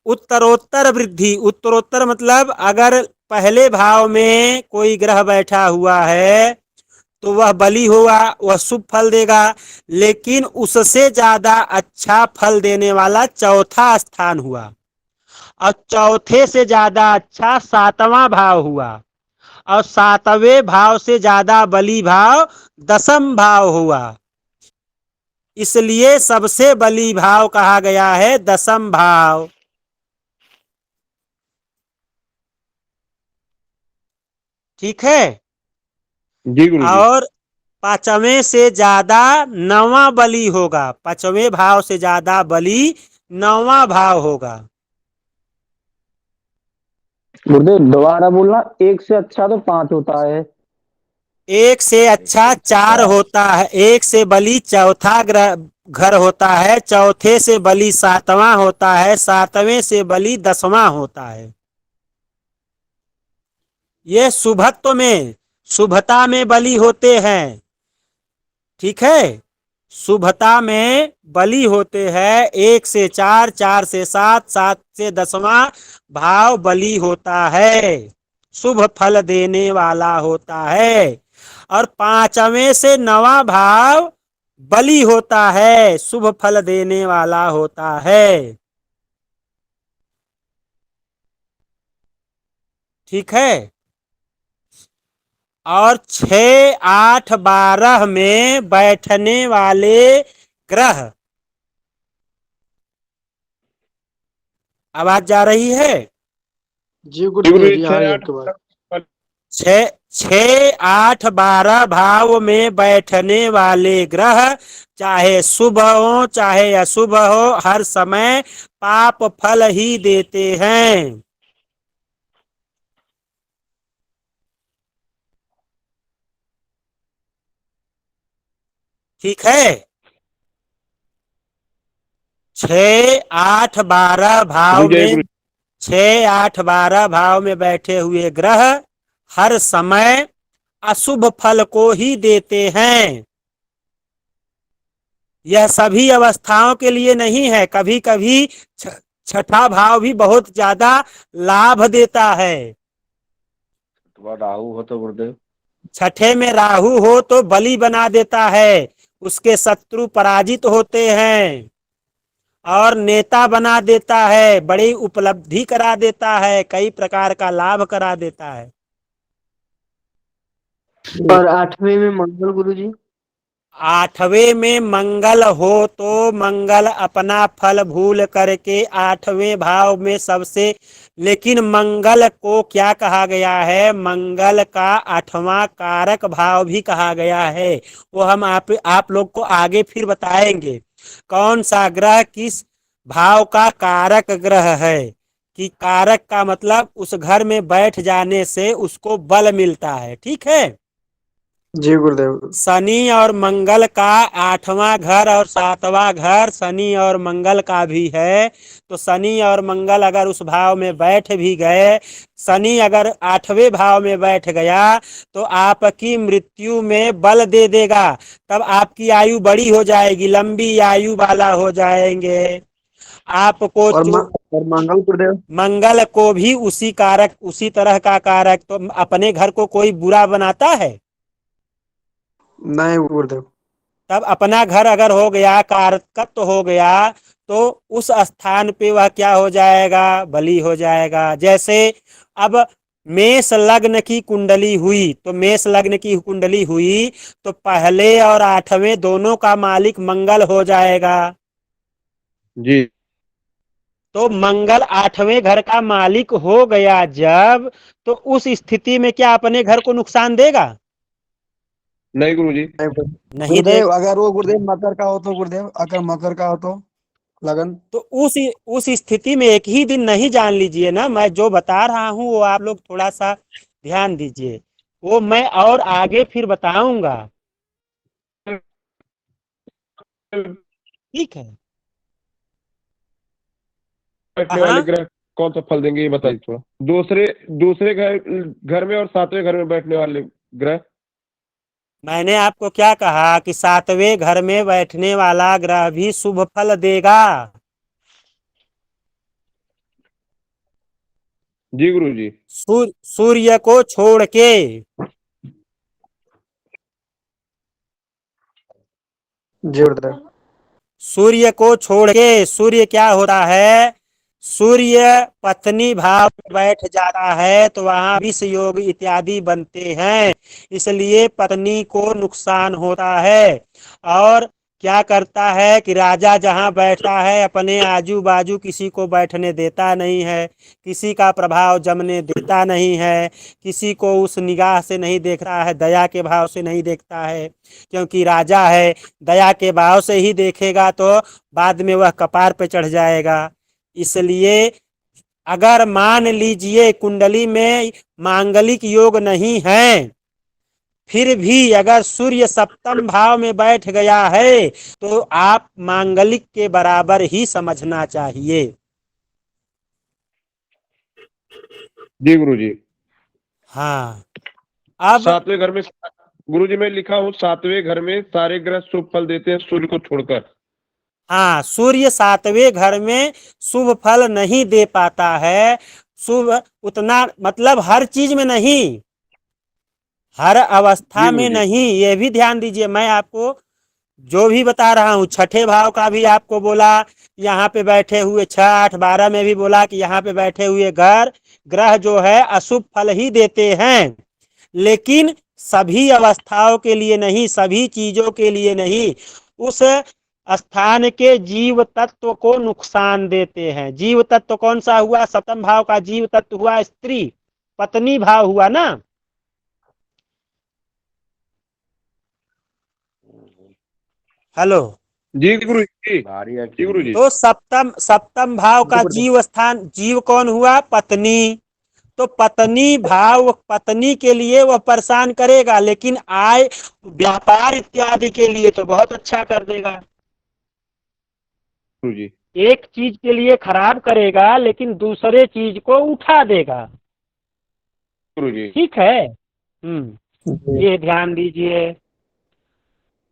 उत्तरोत्तर वृद्धि, उत्तरोत्तर मतलब अगर पहले भाव में कोई ग्रह बैठा हुआ है तो वह बली हुआ, वह शुभ फल देगा, लेकिन उससे ज्यादा अच्छा फल देने वाला चौथा स्थान हुआ, और चौथे से ज्यादा अच्छा 7वां भाव हुआ, और 7वें भाव से ज्यादा बली भाव 10म भाव हुआ। इसलिए सबसे बली भाव कहा गया है 10म भाव। ठीक है। जी गुरुजी। और 5वें से ज्यादा 9वां बली होगा, 5वें भाव से ज्यादा बली 9वां भाव होगा। गुरुदेव दोबारा बोलना, 1 से अच्छा तो 5 होता है। 1 से अच्छा 4 होता है, 1 से बली चौथा घर होता है, चौथे से बली 7वां होता है, 7वें से बली 10वां होता है। ये शुभत्व में, शुभता में बली होते हैं। ठीक है, शुभता में बली होते हैं। 1 से 4, 4 से 7, 7 से 10वां भाव बली होता है, शुभ फल देने वाला होता है। और 5वें से 9वां भाव बली होता है, शुभ फल देने वाला होता है। ठीक है। और 6 8 12 में बैठने वाले ग्रह, आवाज जा रही है? जी गुरुदेव जी आ रही है आपकी बात। 6 8 12 भाव में बैठने वाले ग्रह चाहे शुभ हो चाहे अशुभ हो, हर समय पाप फल ही देते हैं। ठीक है। 6 8 12 भाव में 6 8 12 भाव में बैठे हुए ग्रह हर समय अशुभ फल को ही देते हैं। यह सभी अवस्थाओं के लिए नहीं है, कभी कभी छठा भाव भी बहुत ज्यादा लाभ देता है। तो राहु हो तो गुरुदेव, छठे में राहु हो तो बली बना देता है, उसके शत्रु पराजित होते हैं और नेता बना देता है, बड़ी उपलब्धि करा देता है, कई प्रकार का लाभ करा देता है। और आठवें में मंगल गुरुजी। आठवें में मंगल हो तो मंगल अपना फल भूल करके आठवें भाव में सबसे, लेकिन मंगल को क्या कहा गया है, मंगल का आठवां कारक भाव भी कहा गया है। वो हम आप लोग को आगे फिर बताएंगे कौन सा ग्रह किस भाव का कारक ग्रह है, कि कारक का मतलब उस घर में बैठ जाने से उसको बल मिलता है। ठीक है जी गुरुदेव। शनि और मंगल का आठवां घर और सातवां घर शनि और मंगल का भी है, तो शनि और मंगल अगर उस भाव में बैठ भी गए, शनि अगर आठवें भाव में बैठ गया तो आपकी मृत्यु में बल दे देगा, तब आपकी आयु बड़ी हो जाएगी, लंबी आयु वाला हो जाएंगे। आपको और मंगल गुरुदेव। मंगल को भी उसी कारक, उसी तरह का कारक, तो अपने घर को कोई बुरा बनाता है? नहीं गुरुदेव। तब अपना घर अगर हो गया, कारकत्व हो गया, तो उस स्थान पे वह क्या हो जाएगा, बली हो जाएगा। जैसे अब मेष लग्न की कुंडली हुई, तो मेष लग्न की कुंडली हुई तो पहले और आठवें दोनों का मालिक मंगल हो जाएगा। जी। तो मंगल आठवें घर का मालिक हो गया जब, तो उस स्थिति में क्या अपने घर को नुकसान देगा? नहीं गुरुजी, नहीं दे। गुरुदेव अगर वो गुरुदेव मकर का हो तो गुरुदेव, अगर मकर का हो तो लगन। तो उस स्थिति में एक ही दिन नहीं जान लीजिए ना, मैं जो बता रहा हूँ वो आप लोग थोड़ा सा ध्यान दीजिए, वो मैं और आगे फिर बताऊंगा। ठीक है। बैठने वाले ग्रह कौन सा फल देंगे ये बताइए थोड़ा। दूसरे दूसरे घर में और सातवें घर में बैठने वाले ग्रह। मैंने आपको क्या कहा कि सातवें घर में बैठने वाला ग्रह भी शुभ फल देगा। जी गुरुजी। सूर्य को छोड़ के, जी गुरुदेव। सूर्य को छोड़ के, सूर्य क्या होता है, सूर्य पत्नी भाव में बैठ जाता है तो वहां विष योग इत्यादि बनते हैं, इसलिए पत्नी को नुकसान होता है। और क्या करता है कि राजा जहां बैठता है अपने आजू बाजू किसी को बैठने देता नहीं है, किसी का प्रभाव जमने देता नहीं है, किसी को उस निगाह से नहीं देखता है, दया के भाव से नहीं देखता है, क्योंकि राजा है, दया के भाव से ही देखेगा तो बाद में वह कपार पे चढ़ जाएगा। इसलिए अगर मान लीजिए कुंडली में मांगलिक योग नहीं है, फिर भी अगर सूर्य सप्तम भाव में बैठ गया है तो आप मांगलिक के बराबर ही समझना चाहिए। जी गुरुजी। हाँ, अब सातवें घर में गुरुजी मैं लिखा हूँ, सातवें घर में सारे ग्रह शुभ फल देते हैं सूर्य को छोड़कर। हाँ, सूर्य सातवें घर में शुभ फल नहीं दे पाता है, शुभ उतना मतलब हर चीज में नहीं, हर अवस्था में नहीं, ये भी ध्यान दीजिए। मैं आपको जो भी बता रहा हूँ, छठे भाव का भी आपको बोला, यहाँ पे बैठे हुए 6, 8, 12 में भी बोला कि यहाँ पे बैठे हुए ग्रह जो है अशुभ फल ही देते हैं, लेकिन सभी अवस्थाओं के लिए नहीं, सभी चीजों के लिए नहीं, उस स्थान के जीव तत्व को नुकसान देते हैं। जीव तत्व कौन सा हुआ, सप्तम भाव का जीव तत्व हुआ स्त्री, पत्नी भाव हुआ ना। हेलो जी गुरु जी। तो सप्तम भाव का जीव स्थान, जीव कौन हुआ, पत्नी। तो पत्नी भाव पत्नी के लिए वह परेशान करेगा, लेकिन आय व्यापार इत्यादि के लिए तो बहुत अच्छा कर देगा। जी। एक चीज के लिए खराब करेगा लेकिन दूसरे चीज को उठा देगा। गुरुजी। ठीक है। ये ध्यान दीजिए।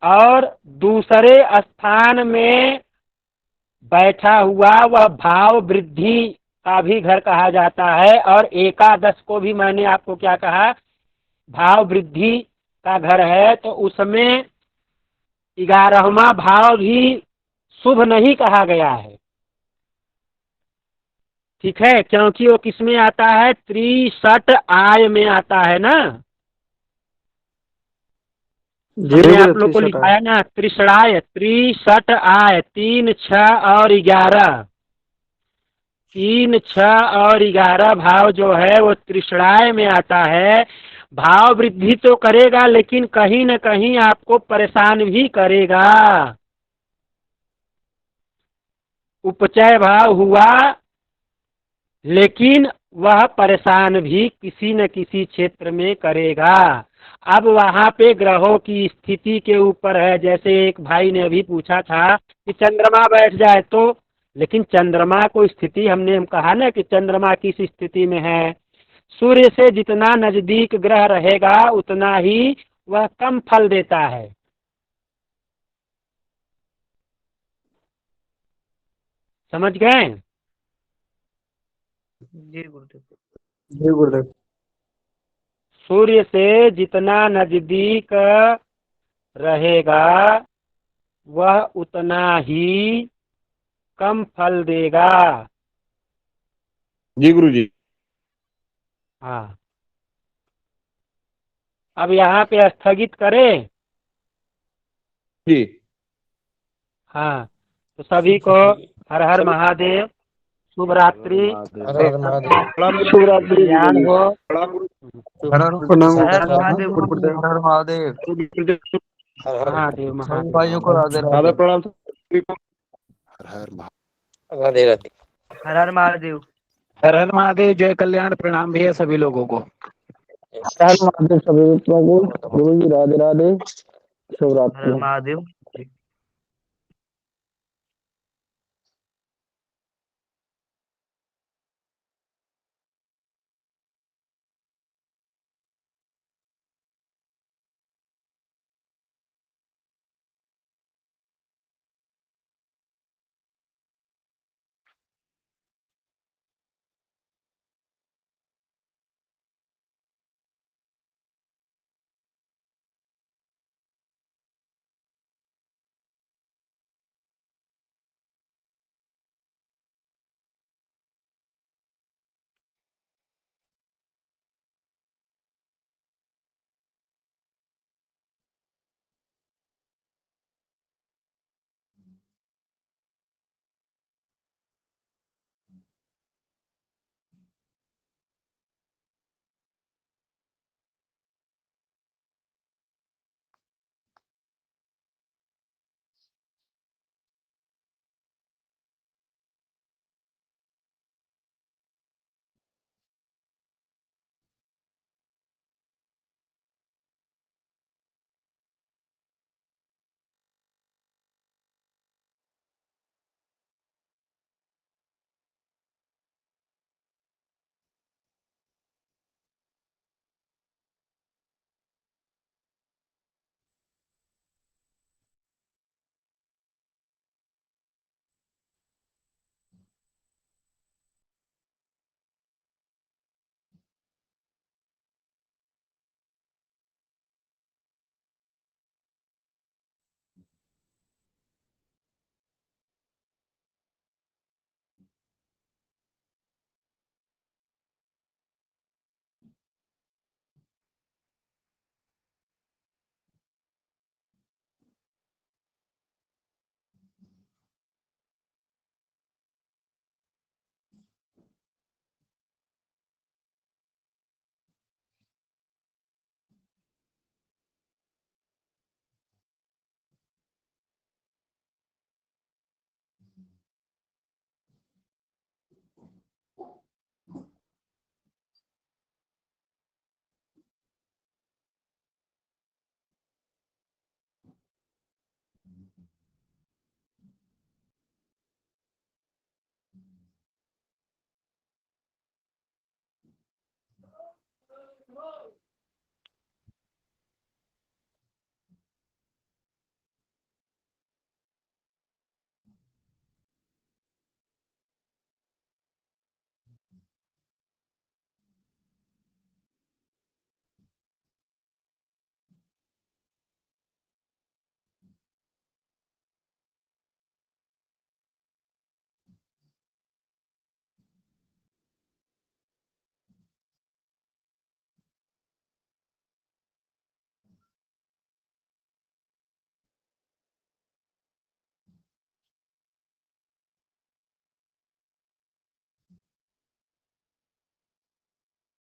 और दूसरे स्थान में बैठा हुआ वह भाव वृद्धि का भी घर कहा जाता है। और एकादश को भी मैंने आपको क्या कहा, भाव वृद्धि का घर है। तो उसमें 11वां भाव भी शुभ नहीं कहा गया है, ठीक है, क्योंकि वो किसमें आता है, त्रिशट आय में आता है ना। हमने आप लोग को लिखाया ना त्रिशणाय, त्रिशट आय, 3, 6 और 11, 3, 6 और 11 भाव जो है वो त्रिशणाय में आता है। भाव वृद्धि तो करेगा लेकिन कहीं न कहीं आपको परेशान भी करेगा। उपचय भाव हुआ लेकिन वह परेशान भी किसी न किसी क्षेत्र में करेगा। अब वहाँ पे ग्रहों की स्थिति के ऊपर है। जैसे एक भाई ने अभी पूछा था कि चंद्रमा बैठ जाए तो, लेकिन चंद्रमा को स्थिति हमने कहा ना कि चंद्रमा किस स्थिति में है। सूर्य से जितना नजदीक ग्रह रहेगा उतना ही वह कम फल देता है। समझ गए? जी गुरुदेव। जी गुरुदेव। सूर्य से जितना नजदीक रहेगा वह उतना ही कम फल देगा। जी गुरुजी। हाँ, अब यहाँ पे स्थगित करें। जी हाँ, तो सभी को हर हर महादेव, शुभ रात्रि, शुभ रात्रि। कल्याण हो। प्रणाम हर हर महादेव। हर हर महादेव। महादेव महादेव। भाइयों को राधे राधा राधे। प्रणाम। हर हर महादेव। हर हर महादेव। जय कल्याण। प्रणाम भैया सभी लोगों को। हर हर महादेव सभी लोगों को। गुरु जी राधे राधे। शुभ हर रात्रि। हर महादेव।